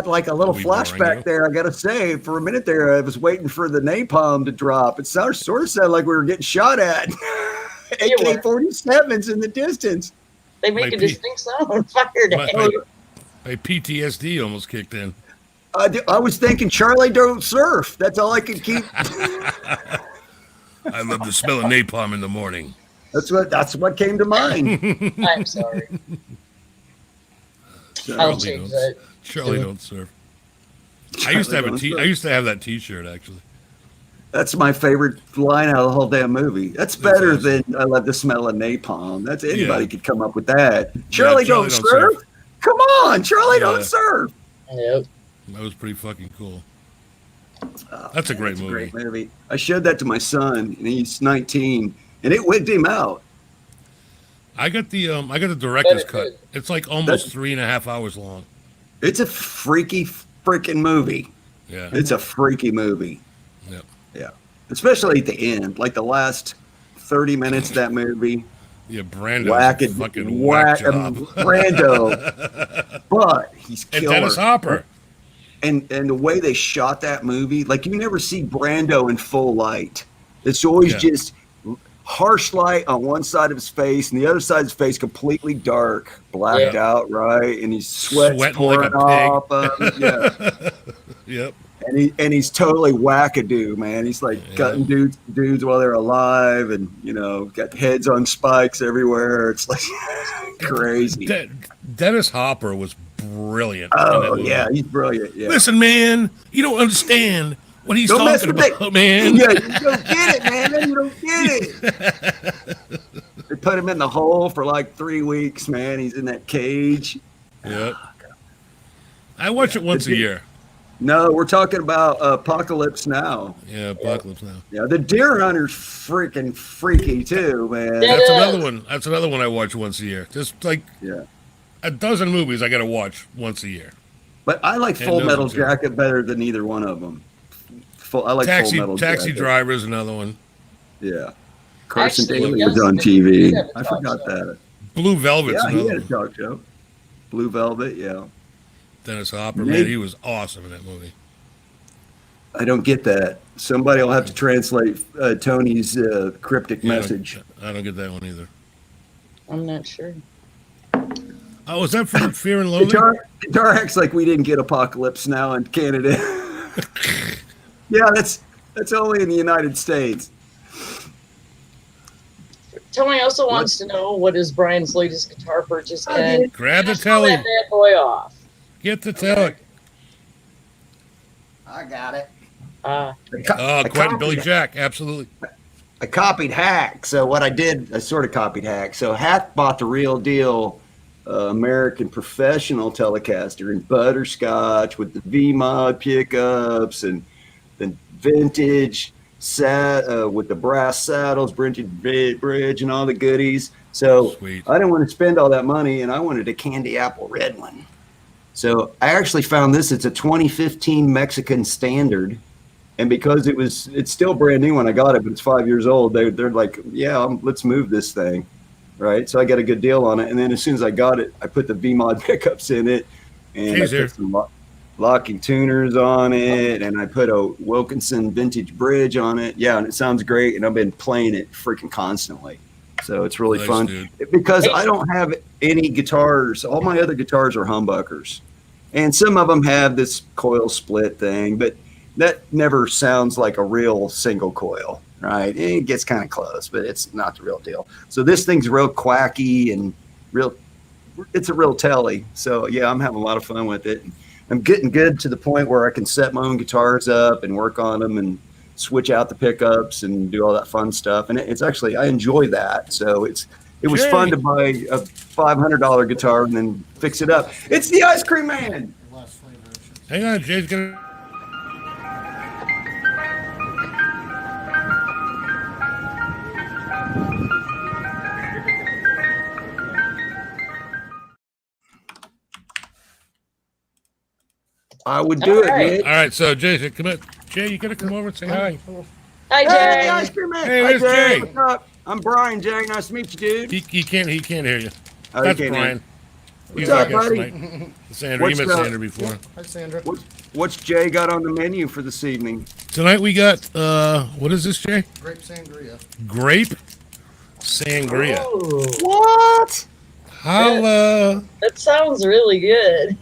like a little Are we boring you? flashback there. I gotta say, for a minute there, I was waiting for the napalm to drop. It sort of sounded like we were getting shot at. You were. AK-47s in the distance. They make My a P- distinct sound on fire day. My PTSD almost kicked in. I was thinking Charlie don't surf. That's all I could keep. I love the smell of napalm in the morning. That's what came to mind. I'm sorry. So, I'll Charlie change don't- that. Charlie don't surf. I used to have don't surf. I used to have that T-shirt actually. That's my favorite line out of the whole damn movie. That's better awesome. than I love the smell of napalm. That's anybody Yeah. could come up with that. Charlie, Charlie don't don't surf. surf. Come on, Charlie Yeah. don't surf. Yep. That was pretty fucking cool. That's a great It's a movie. great movie. I showed that to my son, and he's 19, and it wigged him out. I got the director's Better cut. good. It's like almost 3.5 hours long. It's a freaky freaking movie. Yeah. It's a freaky movie. Yep. Yeah, especially at the end, like the last 30 minutes of that movie. Yeah, Brando. Whack it, Fucking whack job. Brando. But he's And killer. Dennis Hopper. And the way they shot that movie, like you never see Brando in full light. It's always Yeah. just harsh light on one side of his face, and the other side of his face completely dark, blacked Yeah. out, right? And he's sweating Sweating pouring like a pig. off. Yeah. Yep. And he's totally wackadoo, man. He's like Yeah. cutting dudes while they're alive, and got heads on spikes everywhere. It's like crazy. Dennis Hopper was brilliant. in that Oh movie. yeah, he's brilliant. Yeah. Listen, man, you don't understand what he's Don't mess talking with about, it. man. Yeah, you don't get it, man. You don't get it. They put him in the hole for like 3 weeks, man. He's in that cage. Yep. I watch it once a year. No, we're talking about Apocalypse Now. Yeah, Apocalypse Now. Yeah, the Deer Hunter's freaking freaky too, man. Yeah. That's another one. That's another one I watch once a year. Just like Yeah. a dozen movies I got to watch once a year. But I like And Full those Metal are two. Jacket better than either one of them. I like Taxi Full Metal Taxi Jacket. Driver is another one. Yeah. Carson Actually, Daly he was does- on he TV. did have a I talk forgot show. that. Blue Velvet's Yeah, he another had a one. talk show. Blue Velvet, yeah. Dennis Hopper, man, he was awesome in that movie. I don't get that. Somebody will have to translate Tony's cryptic message. I don't get that one either. I'm not sure. Oh, was that from Fear and Loathing? Guitar acts like we didn't get Apocalypse Now in Canada. Yeah, that's only in the United States. Tony also wants to know what is Brian's latest guitar purchase. And grab the just pull telly. that bad boy off. Get the telly. I got it. Quentin Billy Jack, absolutely. I copied Hack. So what I did, I sort of copied Hack. So Hack bought the real deal American professional Telecaster in butterscotch with the V-Mod pickups and the vintage set with the brass saddles, vintage bridge, and all the goodies. So Sweet. I didn't want to spend all that money, and I wanted a candy apple red one. So I actually found this. It's a 2015 Mexican Standard. And because it's still brand new when I got it, but it's 5 years old, they're like, yeah, let's move this thing, right? So I got a good deal on it. And then as soon as I got it, I put the V-Mod pickups in it, and I put some locking tuners on it, and I put a Wilkinson vintage bridge on it. Yeah, and it sounds great, and I've been playing it freaking constantly. So it's really fun. Dude. Because I don't have any guitars. All my other guitars are humbuckers. And some of them have this coil split thing, but that never sounds like a real single coil, right? It gets kind of close, but it's not the real deal. So this thing's real quacky and it's a real telly. So yeah, I'm having a lot of fun with it. I'm getting good to the point where I can set my own guitars up and work on them and switch out the pickups and do all that fun stuff. And it's actually, I enjoy that. So it was fun to buy a $500 guitar and then fix it up. It's the Ice Cream Man. Hang on, Jay's gonna. I would do it, man. All right, so Jay, come in. Jay, you gotta come over and say hi. Hi, Jay. Hey, Ice Cream Man. Hey, Hi, there's Jay. What's up? I'm Brian, Jay. Nice to meet you, dude. He can't hear you. Oh, That's he can't Brian. What's up, buddy? Sandra, you met Sandra before. Hi, Sandra. What's Jay got on the menu for this evening? Tonight we got what is this, Jay? Grape sangria. Grape sangria. Oh, What? Holla! that sounds really good.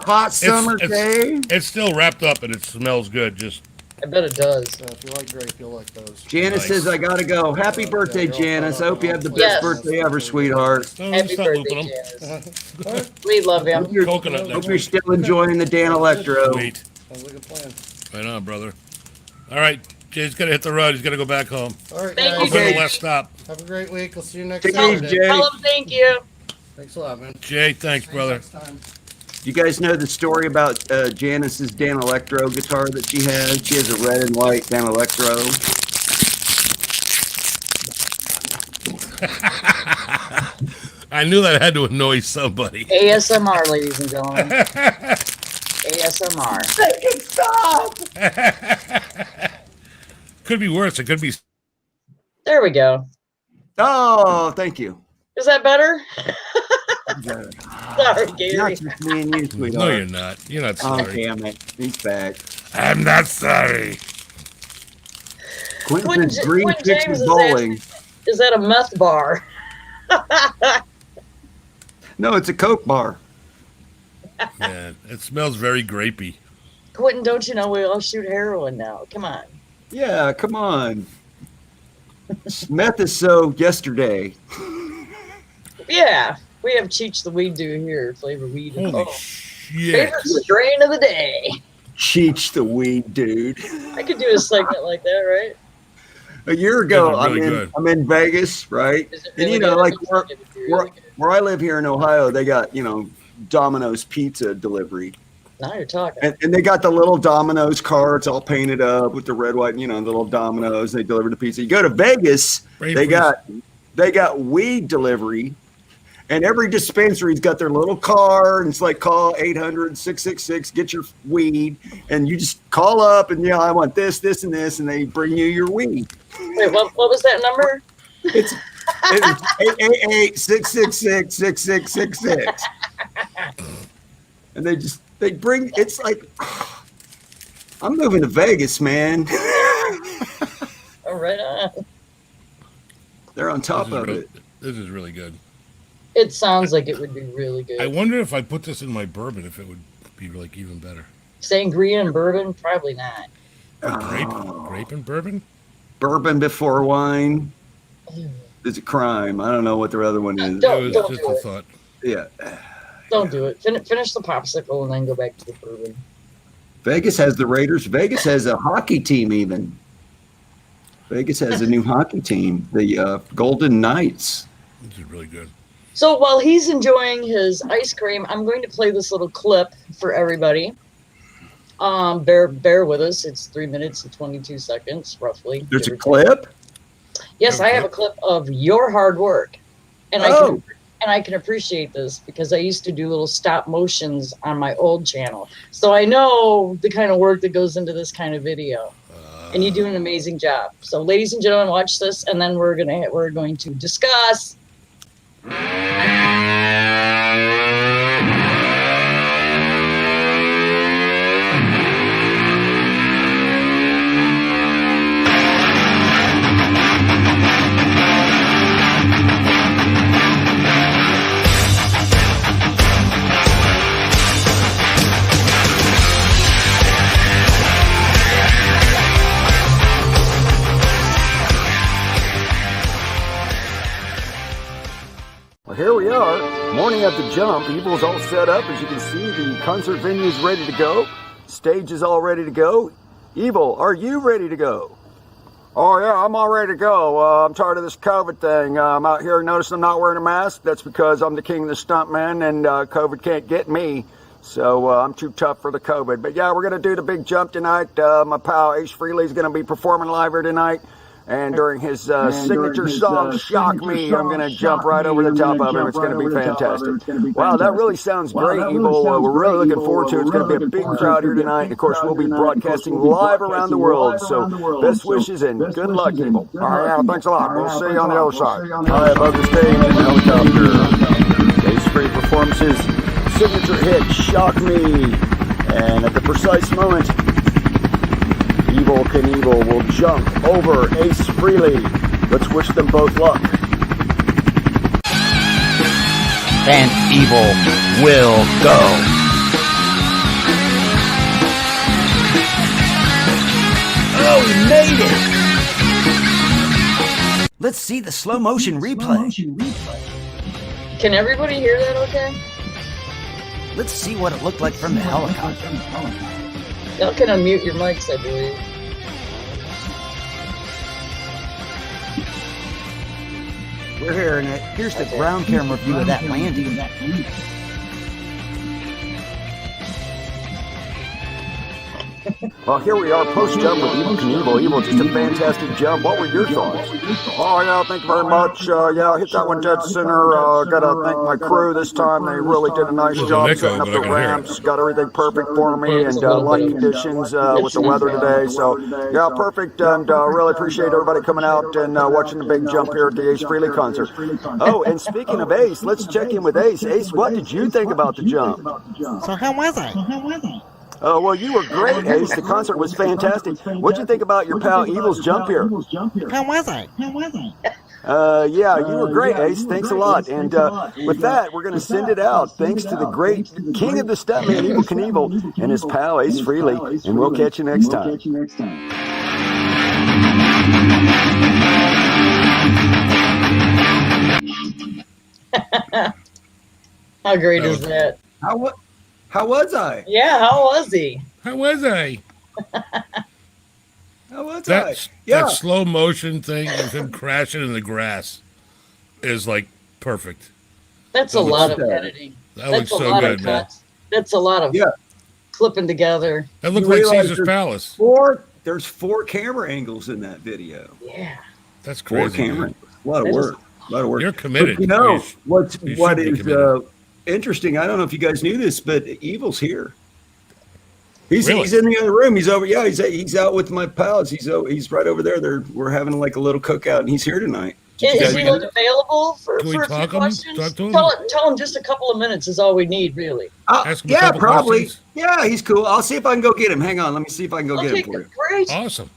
Hot summer day. It's still wrapped up and it smells good. Just I bet it does. So if you like grape, you'll like those. Janice says I gotta go. Happy birthday, Janice. I hope you have the best Yes. birthday ever, sweetheart. Happy stop birthday, looping them. Janice. We love him. Coconut Hope next you're week. still enjoying the Dan Electro. Sweet. Sounds like a plan. Right on, brother. All right, Jay's got to hit the road. He's got to go back home. All right, Thank We'll you, go to Jay. the last stop. Have a great week. We'll see you next Take it easy, Saturday. Jay. Tell him thank you. Thanks a lot, man. Jay, thanks, See you brother. next time. You guys know the story about Janice's Dan Electro guitar that she has? She has a red and white Dan Electro. I knew that had to annoy somebody. ASMR, ladies and gentlemen. ASMR. Make it stop! Could be worse. It could be. There we go. Oh, thank you. Is that better? Sorry, Not Gary. just me and you, sweetheart. No, you're not. You're not Oh, sorry. damn it. He's back. I'm not sorry. Quentin When says green James fixes is bowling. Is that a meth bar? No, it's a Coke bar. Yeah, it smells very grapey. Quentin, don't you know we all shoot heroin now? Come on. Yeah, come on. Meth is so yesterday. Yeah, we have Cheech the Weed Dude here, flavor weed. Holy Oh, shit. favorite strain of the day. Cheech the weed dude. I could do a segment like that, right? A year ago, Yeah, really good. I'm in Vegas, right? Is it And really you know, good? like It looks like it's really where, good. where I live here in Ohio, they got, Domino's pizza delivery. Now you're talking. And they got the little Domino's carts all painted up with the red, white, the little Domino's. They deliver the pizza. You go to Vegas, Brain they freeze. got weed delivery. And every dispensary's got their little car, and it's like call 800-666, get your weed, and you just call up and I want this, this, and this, and they bring you your weed. Wait, what was that number? It's 888-666-6666. And they bring, it's like, I'm moving to Vegas, man. All right on. They're on top of it. This is really good. It sounds like it would be really good. I wonder if I put this in my bourbon, if it would be like even better. Sangria and bourbon? Probably not. Grape and bourbon? Bourbon before wine is a crime. I don't know what the other one is. That was Don't just do a it. thought. Yeah. Don't do it. Finish the popsicle and then go back to the bourbon. Vegas has the Raiders. Vegas has a hockey team even. Vegas has a new hockey team, the Golden Knights. This is really good. So while he's enjoying his ice cream, I'm going to play this little clip for everybody. Bear with us. It's 3 minutes and 22 seconds, roughly. There's a clip? Yes, I have a clip of your hard work. And I can appreciate this because I used to do little stop motions on my old channel. So I know the kind of work that goes into this kind of video. And you do an amazing job. So ladies and gentlemen, watch this and then we're going to discuss. Well, here we are, morning at the jump. Evil's all set up. As you can see, the concert venue is ready to go. Stage is all ready to go. Evil, are you ready to go? Oh, yeah, I'm all ready to go. I'm tired of this COVID thing. I'm out here noticing I'm not wearing a mask. That's because I'm the king of the stuntman and COVID can't get me. So I'm too tough for the COVID. But yeah, we're going to do the big jump tonight. My pal Ace Frehley is going to be performing live here tonight. And during his signature song, Shock Me, I'm going to jump right over the top of him. It's going to be fantastic. Wow, that really sounds great, Evil. We're really looking forward to it. It's going to be a big crowd here tonight. And of course, we'll be broadcasting live around the world. So best wishes and good luck, Evil. All right, yeah, thanks a lot. We'll see you on the other side. All right, above the stage in the helicopter. Ace Frehley performs his signature hit, Shock Me. And at the precise moment, Evil Knievel will jump over Ace Frehley. Let's wish them both luck. And Evil will go. Oh, he made it! Let's see the slow motion replay. Can everybody hear that okay? Let's see what it looked like from the helicopter. Y'all can unmute your mics, I believe. We're hearing it. Here's the ground camera view of that landing. Well, here we are, post-jump with Evil Knievel. Evil, just a fantastic jump. What were your thoughts? Oh, yeah, thank you very much. Yeah, I hit that one dead center. Got to thank my crew this time. They really did a nice job setting up the ramps. Got everything perfect for me, and light conditions with the weather today. So, yeah, perfect, and really appreciate everybody coming out and watching the big jump here at the Ace Frehley concert. Oh, and speaking of Ace, let's check in with Ace. Ace, what did you think about the jump? So how was I? Well, you were great, Ace. The concert was fantastic. What'd you think about your pal Evil's jump here? How was I? Yeah, you were great, Ace. Thanks a lot. And with that, we're going to send it out. Thanks to the great king of the stuntman, Evil Knievel, and his pal Ace Frehley. And we'll catch you next time. How great is that? How was I? Yeah, how was he? How was I? How was I? That slow motion thing of him crashing in the grass is like perfect. That's a lot of editing. That That's looks a so lot good, of man. cuts. That's a lot of clipping together. That looks You like realize Caesar's Palace. There's 4 camera angles in that video. Yeah. That's 4 crazy. camera Man. angles. A lot of work. A lot of work. You're committed. But, you know, You what should be is committed. interesting, I don't know if you guys knew this, but Evil's here. He's Really? in the other room. He's over. Yeah, he's out with my pals. He's right over there. We're having like a little cookout, and he's here tonight. Is he we- like available for, Can we for a few talk him? questions? Talk to him? Tell him just a couple of minutes is all we need, really. Ask him a Yeah, couple probably. questions. Yeah, he's cool. I'll see if I can go get him. Hang on. Let me see if I can go get Okay, him for you. great. Awesome.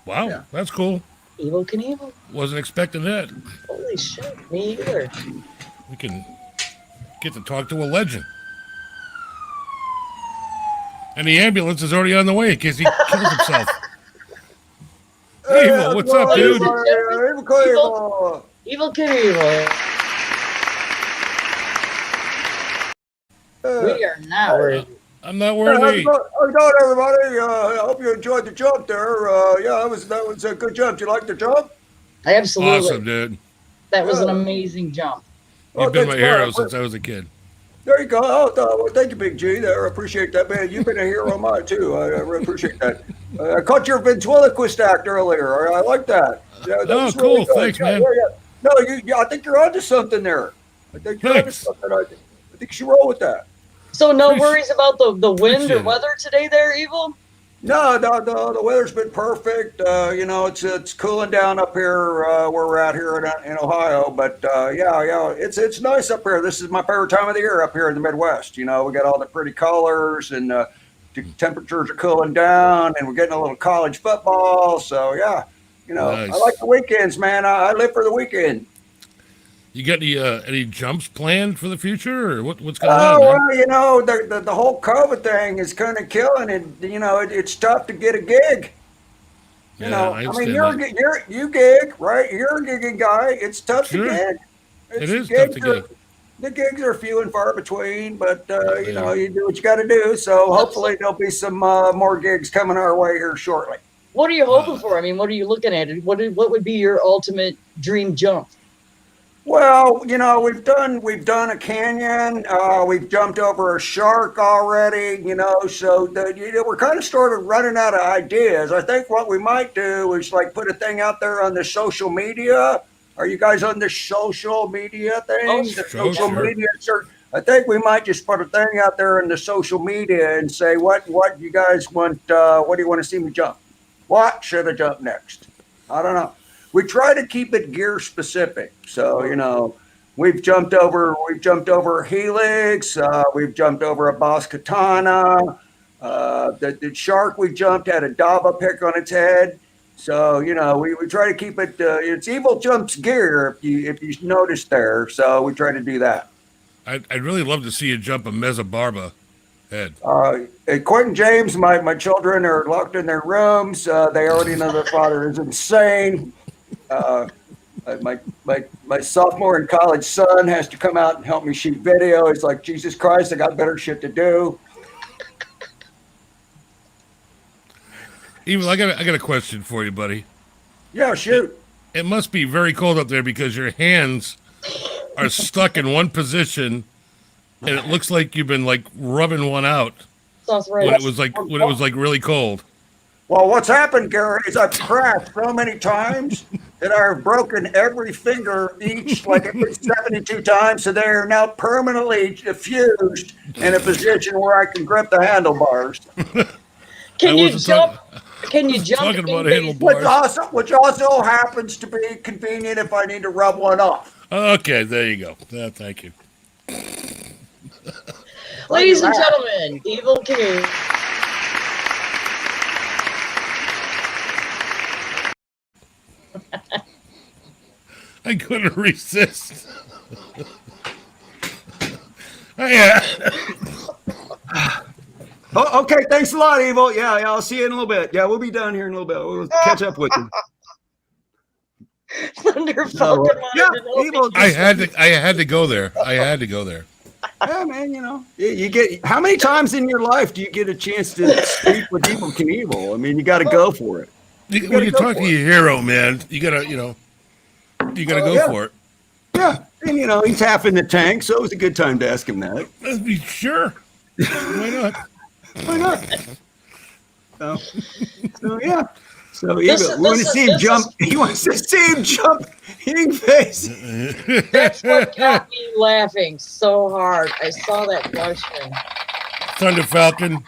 Wow, Yeah. that's cool. Evil Knievel. Wasn't expecting that. Holy shit, me either. We can get to talk to a legend. And the ambulance is already on the way in case he kills himself. Evil, what's up, dude? Evil Knievel. We are not worried. I'm not worthy. How's it going, everybody? I hope you enjoyed the jump there. Yeah, that was a good jump. Did you like the jump? Absolutely. Awesome, dude. That was an amazing jump. You've been my thanks, hero man. since I was a kid. There you go. Oh, well, thank you, Big G. There, I appreciate that, man. You've been a hero of mine too. I really appreciate that. I caught your ventriloquist act earlier. I like that. Yeah, that Oh, was cool. really good. Thanks, man. Yeah. No, I think you're onto something there. I think you're onto Thanks. something. I think you should roll with that. So no Appreciate- worries about the wind appreciate or it. weather today there, Evil? No, the weather's been perfect. It's cooling down up here where we're at here in Ohio. But yeah, it's nice up here. This is my favorite time of the year up here in the Midwest. You know, we got all the pretty colors and the temperatures are cooling down, and we're getting a little college football. So yeah, Nice. I like the weekends, man. I live for the weekend. You got any jumps planned for the future, or what's going Oh, on, man? well, the whole COVID thing is kind of killing it. It's tough to get a gig. Yeah, I I mean, understand that. you gig, right? You're a gigging guy. It's tough Sure. to gig. It is tough to gig. The gigs are few and far between, but you do what you got to do. So hopefully there'll be some more gigs coming our way here shortly. What are you hoping for? I mean, what are you looking at? What would be your ultimate dream jump? Well, we've done a canyon. We've jumped over a shark already. So we're kind of started running out of ideas. I think what we might do is like put a thing out there on the social media. Are you guys on the social media thing? Oh, The sure, social sure. media search. I think we might just put a thing out there in the social media and say what you guys want. What do you want to see me jump? What should I jump next? I don't know. We try to keep it gear specific. So, we've jumped over Helix. We've jumped over a Boss Katana. The shark we jumped had a Dava pick on its head. So, we try to keep it, it's Evil Jumps gear if you notice there. So we try to do that. I'd really love to see you jump a Mesobarba head. And Quentin James, my children are locked in their rooms. They already know their father is insane. My sophomore in college son has to come out and help me shoot video. He's like, Jesus Christ, I got better shit to do. Evil, I got a question for you, buddy. Yeah, shoot. It must be very cold up there because your hands are stuck in one position, and it looks like you've been like rubbing one out Sounds right. when it was like really cold. Well, what's happened, Gary, is I've crashed so many times that I've broken every finger each, like every 72 times. So they are now permanently fused in a position where I can grip the handlebars. Can I you wasn't jump? Can you jump? talking about in handlebars. Which also happens to be convenient if I need to rub one off. Okay, there you go. Thank you. Ladies and gentlemen, Evil King. I couldn't resist. Yeah. Oh, okay, thanks a lot, Evil. Yeah, I'll see you in a little bit. Yeah, we'll be down here in a little bit. We'll catch up with you. Thunder Falcon wanted yeah, to know if Evil. I had to go there. I had to go there. Yeah, man, you get how many times in your life do you get a chance to speak with Evil Knievel? I mean, you got to go for it. When you talk to your hero, man, you gotta go for it. Yeah, and he's half in the tank, so it was a good time to ask him that. Sure. Why not? Why not? So yeah. So This Evil, is- we want to this see is- him this jump. He wants to see him jump. Hitting face. That's what got me laughing so hard. I saw that question. Thunder Falcon,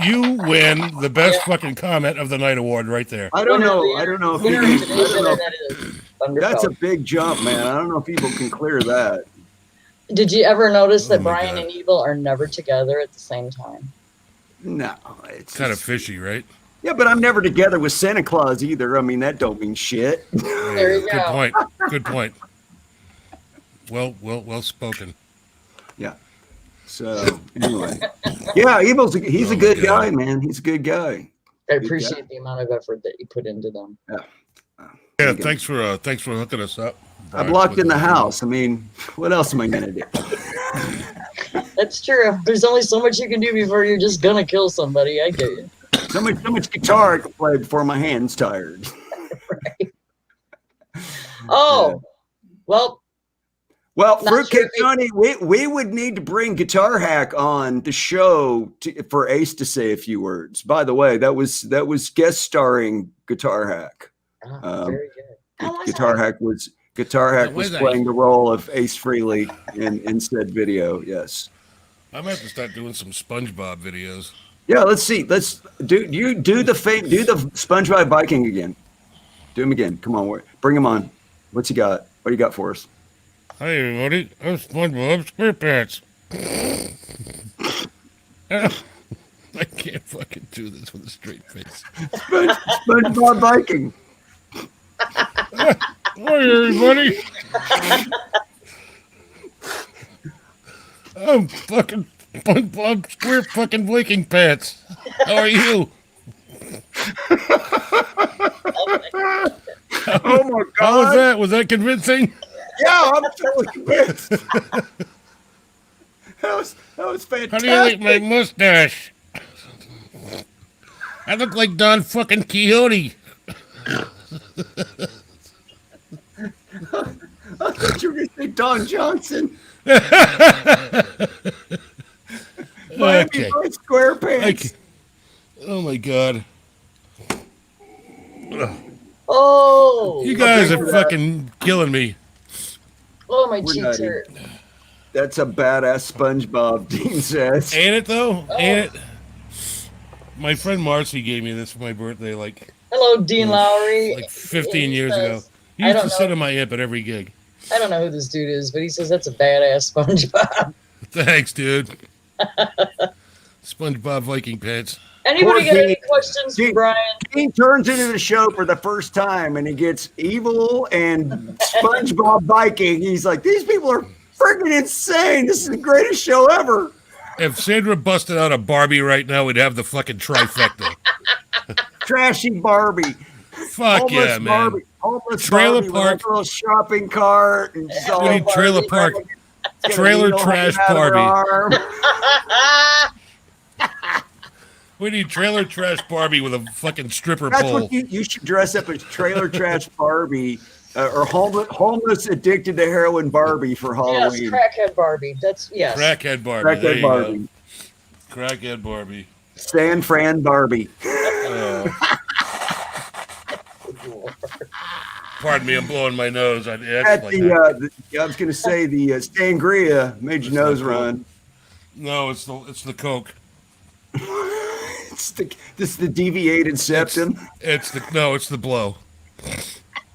you win the best fucking comment of the night award right there. I don't know. I don't know if Winner he, of today's internet is That's a big jump, man. I don't know if people can clear that. Did you ever notice that my Brian God. and Evil are never together at the same time? No, it's Kind of fishy, right? Yeah, but I'm never together with Santa Claus either. I mean, that don't mean shit. There you Good go. point. Good point. Well spoken. Yeah. So anyway, yeah, he's a good guy, man. He's a good guy. I appreciate the amount of effort that you put into them. Yeah, thanks for hooking us up. I'm locked in the house. I mean, what else am I gonna do? That's true. There's only so much you can do before you're just gonna kill somebody. I get you. So much guitar I can play before my hand's tired. Right. Oh, well, Well, Not Fruitcake sure Tony, we would need to bring Guitar Hack on the show for Ace to say a few words. By the way, that was guest starring Guitar Hack. very good. How was Guitar that? Hack was playing the role of Ace Frehley in said video. Yes. I'm gonna have to start doing some SpongeBob videos. Yeah. Let's see. Let's do the SpongeBob Viking again. Do him again. Come on, bring him on. What's he got? What do you got for us? Hi everybody, I'm SpongeBob SquarePants. I can't fucking do this with a straight face. SpongeBob Viking. Hi everybody. I'm fucking SpongeBob Square fucking Viking Pants. How are you? Oh my God! How was that? Was that convincing? Yeah, I'm totally convinced. That was fantastic. How do you like my mustache? I look like Don fucking Quixote. I thought you were going to say Don Johnson. Miami Okay. Vice SquarePants. Oh my God. Oh, You guys are fucking killing me. oh, my We're cheeks nutty. hurt. That's a badass SpongeBob, Dean says. Ain't it though? Ain't it? My friend Marcy gave me this for my birthday like Hello, Dean Lowry. 15 He years ago. says- He I used don't to know. sit on my hip at every gig. I don't know who this dude is, but he says that's a badass SpongeBob. Thanks, dude. SpongeBob Viking Pants. Anybody got Poor any Dean. questions for Dean. Brian? Dean turns into the show for the first time and he gets Evil and SpongeBob Viking. He's like, these people are freaking insane. This is the greatest show ever. If Sandra busted out a Barbie right now, we'd have the fucking trifecta. Trashy Barbie. Fuck yeah, man. Barbie. Homeless Trailer Barbie park. With a little shopping cart. And just all We need trailer park. got a Trailer needle trash hanging out of her Barbie. arm. We need trailer trash Barbie with a fucking stripper That's pole. what you should dress up as trailer trash Barbie or homeless addicted to heroin Barbie for Yes, Halloween. crackhead Barbie. That's yes. Crackhead Barbie. There Crackhead you Barbie. go. Crackhead Barbie. San Fran Barbie. Pardon me, I'm blowing my nose. I At like that. I was going to say the sangria made your nose run. No, it's the Coke. It's the deviated septum. It's the blow.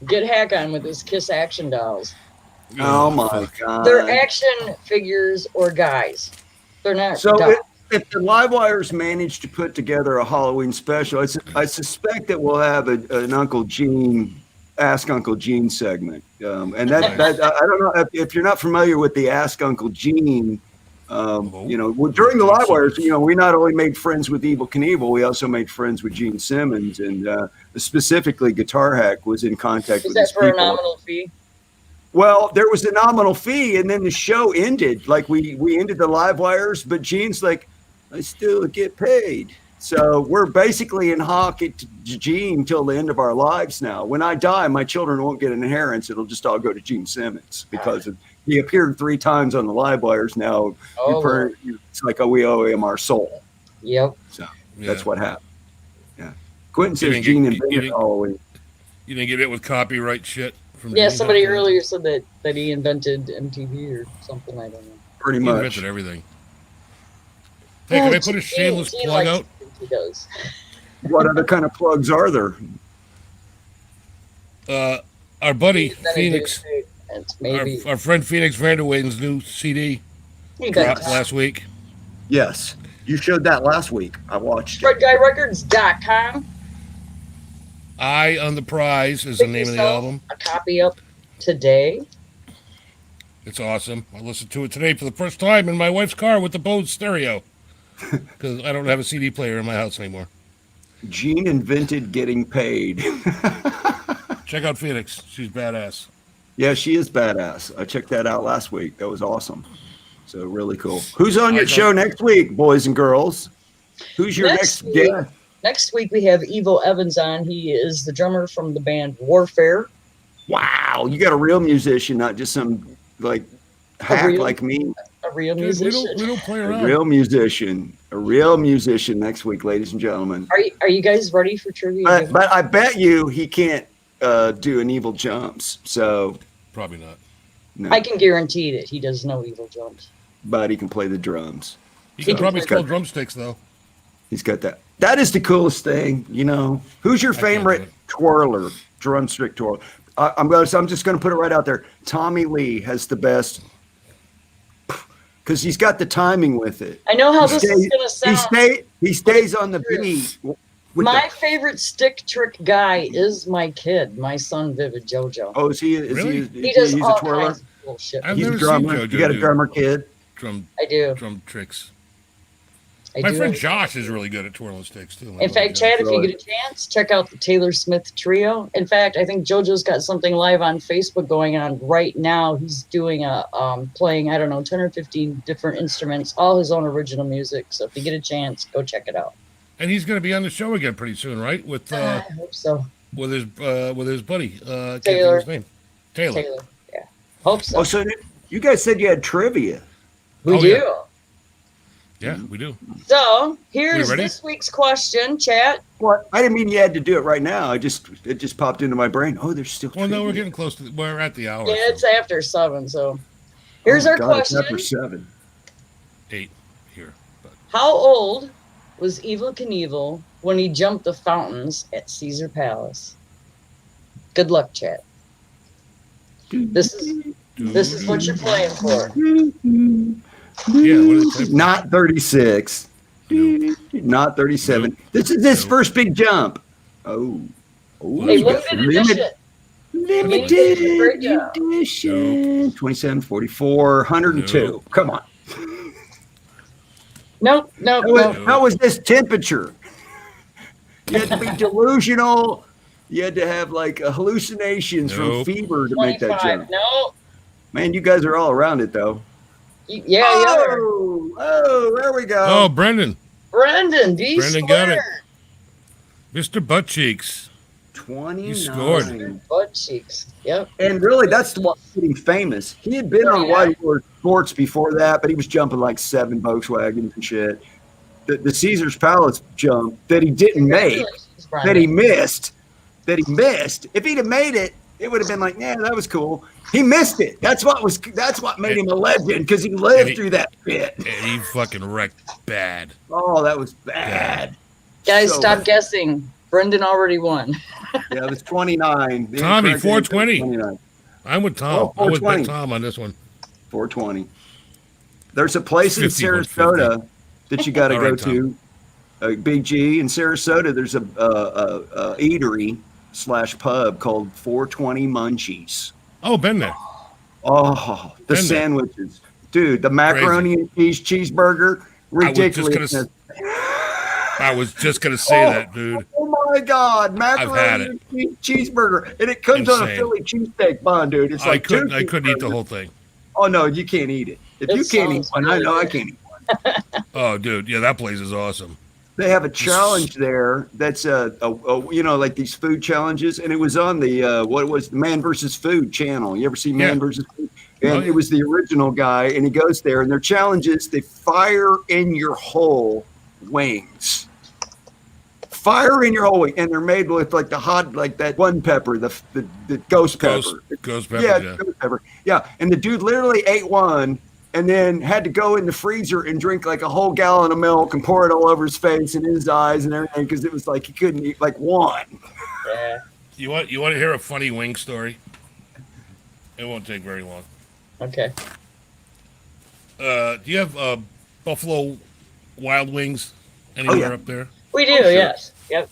Get Hack on with his Kiss action dolls. Oh my God. They're action figures or guys. They're not So dolls. if the Livewires manage to put together a Halloween special, I suspect that we'll have an Uncle Gene, Ask Uncle Gene segment. And that I don't know if you're not familiar with the Ask Uncle Gene. During the Livewires, we not only made friends with Evel Knievel, we also made friends with Gene Simmons, and specifically Guitar Hack was in contact Is with that these for a people. nominal fee? Well, there was a nominal fee, and then the show ended. Like we ended the Livewires, but Gene's like, I still get paid. So we're basically in hock at Gene till the end of our lives now. When I die, my children won't get an inheritance. It'll just all go to Gene Simmons because he appeared 3 times on the Livewires now. It's like, we owe him our soul. Yep. So Yeah. that's what happened. Yeah. Quentin You says didn't Gene get- invented Halloween. You didn't get it with copyright shit from Yeah, Gene somebody Hack? earlier said that he invented MTV or something. I don't know. Pretty He much. invented everything. Hey, can I put a shameless Gene plug likes out? to think he does. What other kind of plugs are there? Our buddy Then it Phoenix, is paid. It's maybe our friend Phoenix Vanderwaden's new CD you got dropped last week. Yes, you showed that last week. I watched it. FredGuyRecords.com. Eye on the Prize is the name of the album. A copy up today. It's awesome. I listened to it today for the first time in my wife's car with the Bose stereo because I don't have a CD player in my house anymore. Gene invented getting paid. Check out Phoenix. She's badass. Yeah, she is badass. I checked that out last week. That was awesome. So really cool. Who's on your show next week, boys and girls? Who's your next guest? Next week we have Evo Evans on. He is the drummer from the band Warfare. Wow, you got a real musician, not just some like hack like me. A real Dude, musician. we don't play A around. real musician. A real musician next week, ladies and gentlemen. Are you guys ready for trivia? But I bet you he can't do an evil jumps. So Probably not. no. I can guarantee that he does no evil jumps. But he can play the drums. You can probably He's spell got- drumsticks though. He's got that. That is the coolest thing, you know. Who's your can't do favorite it. twirler, drumstick twirler? I'm just going to put it right out there. Tommy Lee has the best because he's got the timing with it. I know how He this stays- is going to sound. He stays on the beat. with My the- favorite stick trick guy is my kid, my son Vivid JoJo. Oh, is he? Is Really? He does he's all a twirler. kinds of cool shit. I've He's a never seen drummer. JoJo You got a do drummer kid. drum I do. tricks. I My do. friend Josh is really good at twirling sticks too. In fact, Chad, if you Really? get a chance, check out the Taylor Smith Trio. In fact, I think JoJo's got something live on Facebook going on right now. He's doing a playing, I don't know, 10 or 15 different instruments, all his own original music. So if you get a chance, go check it out. and he's going to be on the show again pretty soon, right? With I hope so. with his buddy can't think of Taylor. his name. Taylor. Taylor, yeah. Hope so. Oh, so you guys said you had trivia. We Oh, do. yeah. Yeah, we do. So here's ready? this week's question, chat. What? I didn't mean you had to do it right now. It just popped into my brain. Oh, there's still. Well, no, we're trivia. getting close to. We're at the hour. Yeah, it's after 7. So here's Oh, our God, it's question. after 7. 8 here. But How old was Evel Knievel when he jumped the fountains at Caesar Palace? Good luck, chat. This is what you're playing for. yeah, what is it? Not 36. Nope. Not 37. Nope. This is his Nope. first big jump. Oh. Oh, Hey, Well, limited Limit- edition. limited Great job. edition. 27, 44, 102. Nope. Come on. Nope. How was this temperature? You had to be delusional. You had to have like hallucinations from Nope. fever to make that 25. jump. No. Man, you guys are all around it though. Yeah, yeah. Oh, there we go. Oh, Brendan. Brendan, D Brendan got it. Mr. Butt Cheeks. 29. You scored. Butt cheeks. Yep. And really, that's what made him famous. He had been on Wide World Sports before that, but he was jumping like 7 Volkswagens and shit. The Caesar's Palace jump that he didn't make, Congratulations, that Brendan. he missed. If he'd have made it, it would have been like, yeah, that was cool. He missed it. That's what made him a legend because he lived through that shit. And he fucking wrecked bad. Oh, that was bad. Guys, So stop bad. guessing. Brendan already won. Yeah, it was 29. The Tommy, incorrect answer was 420. 29. I'm with Tom. Oh, I'm with 420. Tom on this one. 420. There's a place in 50, Sarasota that you got to All go right, to. Big G in Sarasota. There's a eatery / pub called 420 Munchies. Oh, been there. Oh, the Been there. sandwiches, dude. The macaroni and cheese cheeseburger, ridiculous. I was just gonna say that, dude. Oh my God, had macaroni it. and cheese cheeseburger, and it comes on a Insane. Philly cheesesteak bun, dude. It's I like couldn't. two I couldn't eat the cheeseburgers. whole thing. Oh no, you can't eat it. If It you can't eat sounds one, I really know I good. can't eat. Oh, dude. Yeah, that place is awesome. They have a challenge there that's like these food challenges, and it was on the what was the Man versus Food channel. You ever see Man Yeah. versus Food? And Oh, yeah. it was the original guy, and he goes there, and their challenge is they fire in your whole wings. Fire in your whole wing, and they're made with like the hot, like that one pepper, the ghost pepper. Ghost pepper. Yeah, Yeah. ghost pepper. Yeah, and the dude literally ate one and then had to go in the freezer and drink like a whole gallon of milk and pour it all over his face and his eyes and everything because it was like he couldn't eat like one. Yeah. You want to hear a funny wing story? It won't take very long. Okay. Do you have Buffalo Wild Wings anywhere up there? We do, Oh, sure. yes. Yep.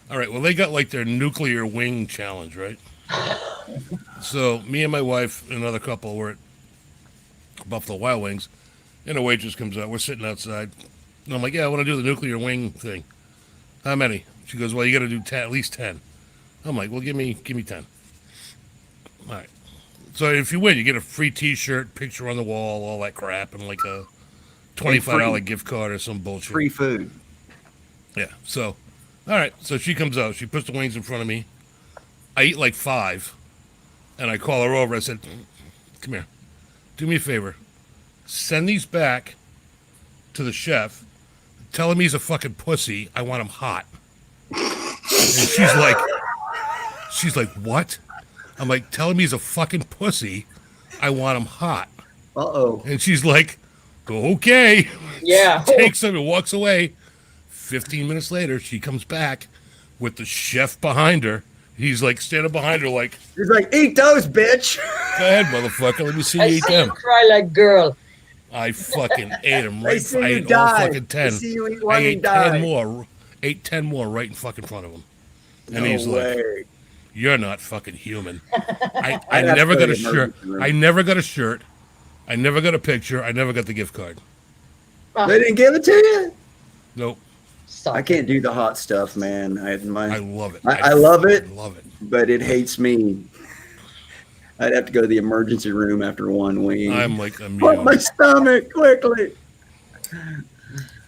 All right. Well, they got like their nuclear wing challenge, right? So me and my wife and another couple were at Buffalo Wild Wings, and a waitress comes out. We're sitting outside, and I'm like, "Yeah, I want to do the nuclear wing thing. How many?" She goes, "Well, you got to do 10, at least 10." I'm like, "Well, give me 10." All right. So if you win, you get a free T-shirt, picture on the wall, all that crap, and like a $25 gift card or some bullshit. Free food. Yeah. So, all right. So she comes out. She puts the wings in front of me. I eat like 5, and I call her over. I said, "Come here. Do me a favor. Send these back to the chef. Tell him he's a fucking pussy. I want him hot." And she's like, "What?" I'm like, "Tell him he's a fucking pussy. I want him hot." Uh-oh. And she's like, "Okay." Yeah. Takes him and walks away. 15 minutes later, she comes back with the chef behind her. He's like standing behind her like, He's like, eat those, bitch. "Go ahead, motherfucker. Let me see you I eat see you them." cry like girl. I fucking ate them I right. see I you ate all die. fucking 10. I see you eat I one and ate die. 10 more. Ate 10 more right in fucking front of him. And No he's like, way. "You're not fucking human." I I'd have never to got go a to shirt. emergency room. I never got a shirt. I never got a picture. I never got the gift card. They didn't give it to you? Nope. Stop. I can't do the hot stuff, man. I love it. I love it. fucking love it. But it hates me. I'd have to go to the emergency room after one wing. I'm like Put immune. my stomach quickly.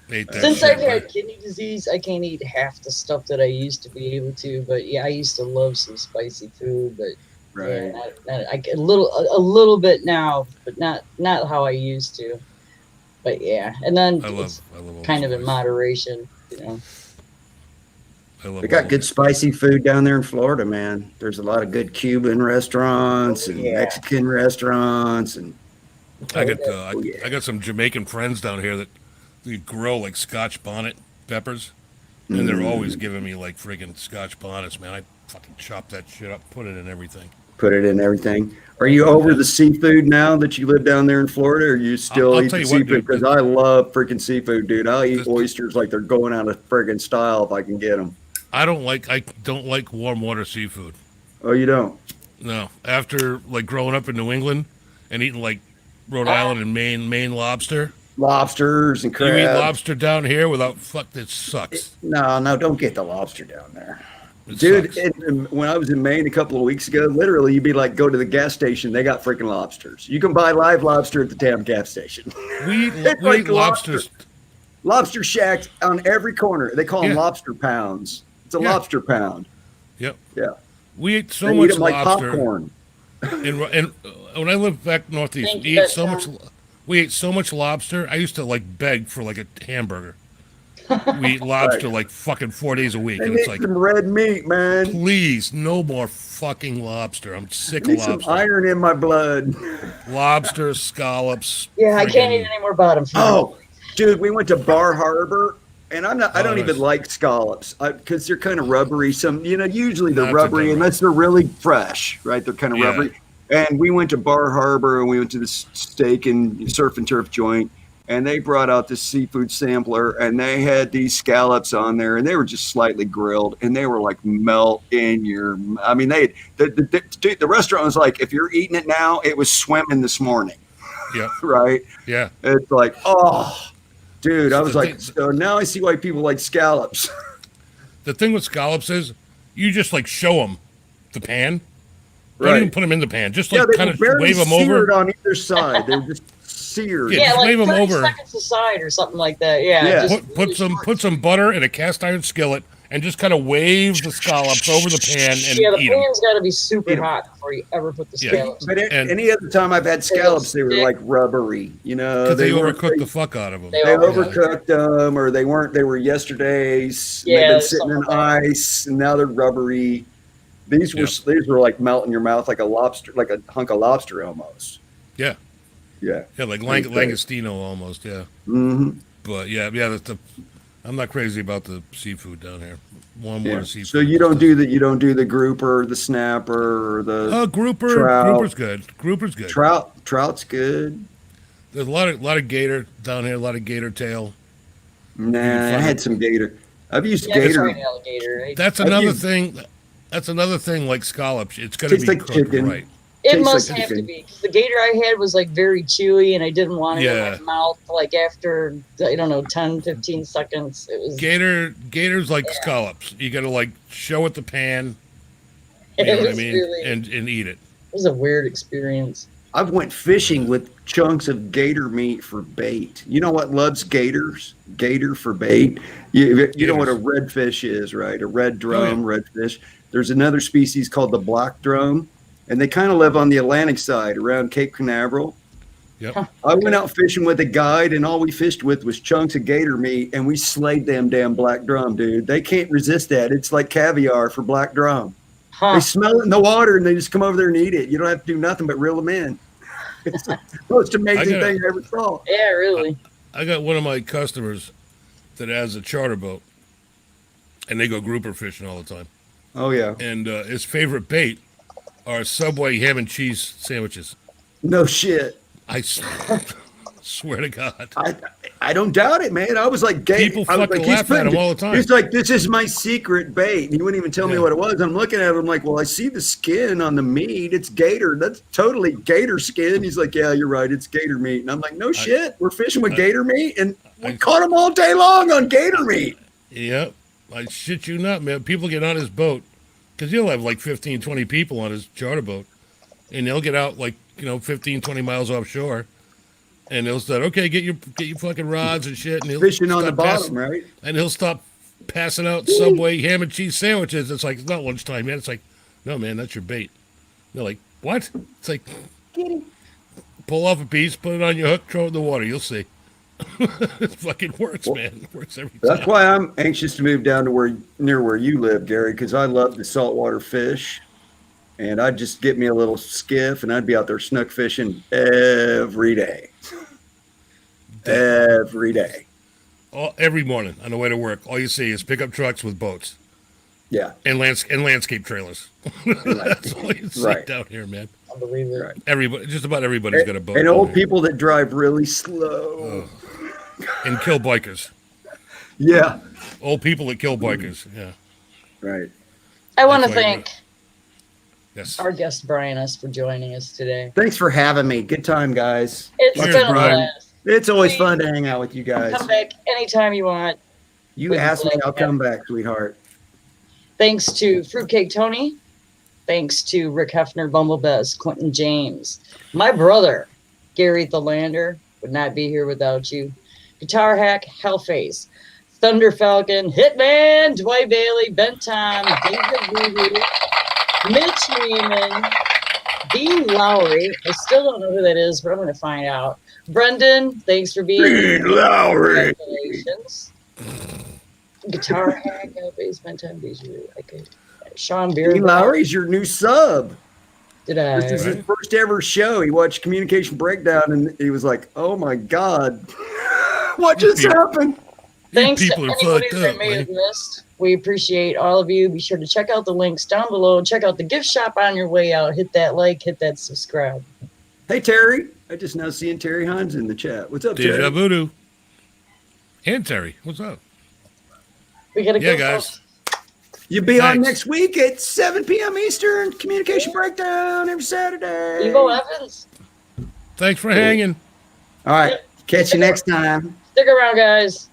Ate that Since shit, I've had man. kidney disease, I can't eat half the stuff that I used to be able to. But yeah, I used to love some spicy food. But yeah, Right. a little bit now, but not how I used to. But yeah, and then I love it's all kind the of in spice. moderation, you know. I love They all got of good it. spicy food down there in Florida, man. There's a lot of good Cuban restaurants and Yeah. Mexican restaurants, and I got Oh, yeah. I got some Jamaican friends down here that they grow like Scotch bonnet peppers, and they're always giving me like friggin' Scotch bonnets, man. I fucking chop that shit up, put it in everything. put it in everything. Are you over the seafood now that you live down there in Florida, or you still I'll eat tell the you what, seafood? dude, Because I love freaking seafood, dude. I'll eat This- oysters like they're going out of friggin' style if I can get them. I don't like warm water seafood. Oh, you don't? No, after like growing up in New England and eating like Rhode Island and Maine lobster. Lobsters and You eat crabs. lobster down here without fuck. That sucks. No, don't get the lobster down there. It Dude, sucks. when I was in Maine a couple of weeks ago, literally you'd be like, go to the gas station. They got freaking lobsters. You can buy live lobster at the damn gas station. we It's we like eat lobsters. Lobster shacks on every corner. They call them Yeah. lobster pounds. It's a Yeah. lobster pound. Yep. Yeah. We ate so They eat much them like lobster. popcorn. And when I lived back northeast, Thank we you, ate so much. Tom. We ate so much lobster. I used to like beg for like a hamburger. We eat lobster like fucking 4 days a week, I and need it's like, some red meat, man. please, no more fucking lobster. I'm sick I need of some lobster. iron in my blood. Lobster, scallops. Yeah, I can't friggin- eat any more bottom feeders. Oh, dude, we went to Bar Harbor, and I Oh, don't even nice. like scallops because they're kind of rubbery. Usually they're That's a rubbery different- unless they're really fresh, right? They're kind of Yeah. rubbery. And we went to Bar Harbor, and we went to this steak and surf and turf joint, and they brought out this seafood sampler, and they had these scallops on there, and they were just slightly grilled, and they were like melt in your. I mean, the restaurant was like, if you're eating it now, it was swimming this morning, Yep. right? Yeah. It's like, oh, dude, I was The like, thing- so now I see why people like scallops. The thing with scallops is, you just like show them the pan. Don't Right. even put them in the pan. Just Yeah, like they kind were of barely wave them seared over. on either side. They were just seared. Yeah, Yeah, just like wave 'em 30 over. seconds aside or something like that. Yeah. Yeah. just Put really some butter in a cast iron skillet and just kind of wave the scallops over the pan and Yeah, the eat them. pan's got to be super Eat 'em. hot before you ever put the Yeah. scallops. But And- any other time I've had scallops, they were stick. like rubbery. You know, Because they weren't- overcook the fuck out of them. They They overcook. overcooked them, or they weren't. They were yesterday's. Yeah, They've been there's sitting in something like that. ice, and now they're rubbery. These were like melt in your mouth, like a lobster, like a hunk of lobster almost. Yeah. Yeah. Yeah, like That's great. Langostino almost, yeah. Mm-hmm. But yeah, I'm not crazy about the seafood down here. Warm water seafood. So you don't do the grouper, the snapper, or the trout. Grouper's good. Grouper's good. Trout's good. There's a lot of gator down here. A lot of gator tail. Nah, I had some gator. I've used Yeah, gator. it's alligator, right? That's another thing. That's another thing. Like scallops, it's got to be Tastes like cooked chicken. right. It Tastes must like have to chicken. be. 'Cause the gator I had was like very chewy, and I didn't want it Yeah. in my mouth like after, I don't know, 10, 15 seconds. It was, Gators like scallops. You got to like show it the pan. You it know what I was mean? really, And eat it. it was a weird experience. I've went fishing with chunks of gator meat for bait. You know what loves gators? Gator for bait. You know what a redfish is, right? A red drum, redfish. There's another species called the black drum, and they kind of live on the Atlantic side around Cape Canaveral. Yep. I went out fishing with a guide, and all we fished with was chunks of gator meat, and we slayed them damn black drum, dude. They can't resist that. It's like caviar for black drum. Huh. They smell it in the water, and they just come over there and eat it. You don't have to do nothing but reel them in. It's the most amazing thing I ever saw. Yeah, really. I got one of my customers that has a charter boat, and they go grouper fishing all the time. Oh, yeah. And his favorite bait are Subway ham and cheese sandwiches. No shit. I swear to God. I don't doubt it, man. I was like, People fucking laugh at him all the time. He's like, this is my secret bait. And he wouldn't even tell me what it was. I'm looking at him like, well, I see the skin on the meat. It's gator. That's totally gator skin. He's like, yeah, you're right. It's gator meat. And I'm like, no shit. We're fishing with gator meat. And we caught him all day long on gator meat. Yep. I shit you not, man. People get on his boat because he'll have like 15, 20 people on his charter boat. And they'll get out like, 15, 20 miles offshore. And they'll start, okay, get your fucking rods and shit. And he'll Fishing on the stop bottom, right? And he'll stop passing out Subway ham and cheese sandwiches. It's like, it's not lunchtime, man. It's like, no, man, that's your bait. They're like, what? It's like, pull off a piece, put it on your hook, throw it in the water. You'll see. It fucking works, man. It works every time. That's why I'm anxious to move down to near where you live, Gary, because I love the saltwater fish. And I'd just get me a little skiff, and I'd be out there snook fishing every day. Every day. Every morning on the way to work, all you see is pickup trucks with boats. Yeah. And landscape trailers. That's all you see down here, man. Unbelievable. Right. Everybody, just about everybody's got a boat. And down old here. people that drive really slow. And kill bikers. Yeah. Old people that kill bikers. Yeah. Right. I want to That's why thank Yes. our guest Brian S. for joining us today. Thanks for having me. Good time, guys. It's Cheers, been a Brian. blast. It's always fun to hang out with you guys. Come back anytime you want. You ask me, I'll come back, sweetheart. Thanks to Fruitcake Tony. Thanks to Rick Hefner, Bumblebuzz, Quentin James. My brother, Gary Thalander, would not be here without you. Guitar Hack, Hellface. Thunder Falcon, Hitman, Dwight Bailey, Ben Tom, David Voodoo, Mitch Neiman, Dean Lowry. I still don't know who that is, but I'm going to find out. Brendan, thanks for being here. Dean Lowry. Congratulations. Guitar Hack, Hellface, Ben Tom, Bijou. Okay. Sean Beer. Dean Lowry's your new sub. Did I? This is his first ever show. He watched Communication Breakdown, and he was like, oh my God, what just happened? Thanks to people are anybody fucked that up, may have man. missed. We appreciate all of you. Be sure to check out the links down below. Check out the gift shop on your way out. Hit that like, hit that subscribe. Hey, Terry. I just now seeing Terry Hines in the chat. What's up, Deja Terry? Voodoo. And Terry, what's up? We gotta Yeah, go. guys. You'll be on Thanks. next week at 7 p.m. Eastern. Communication Breakdown every Saturday. Evo Evans. Thanks for hanging. All right. Catch you next time. Stick around, guys.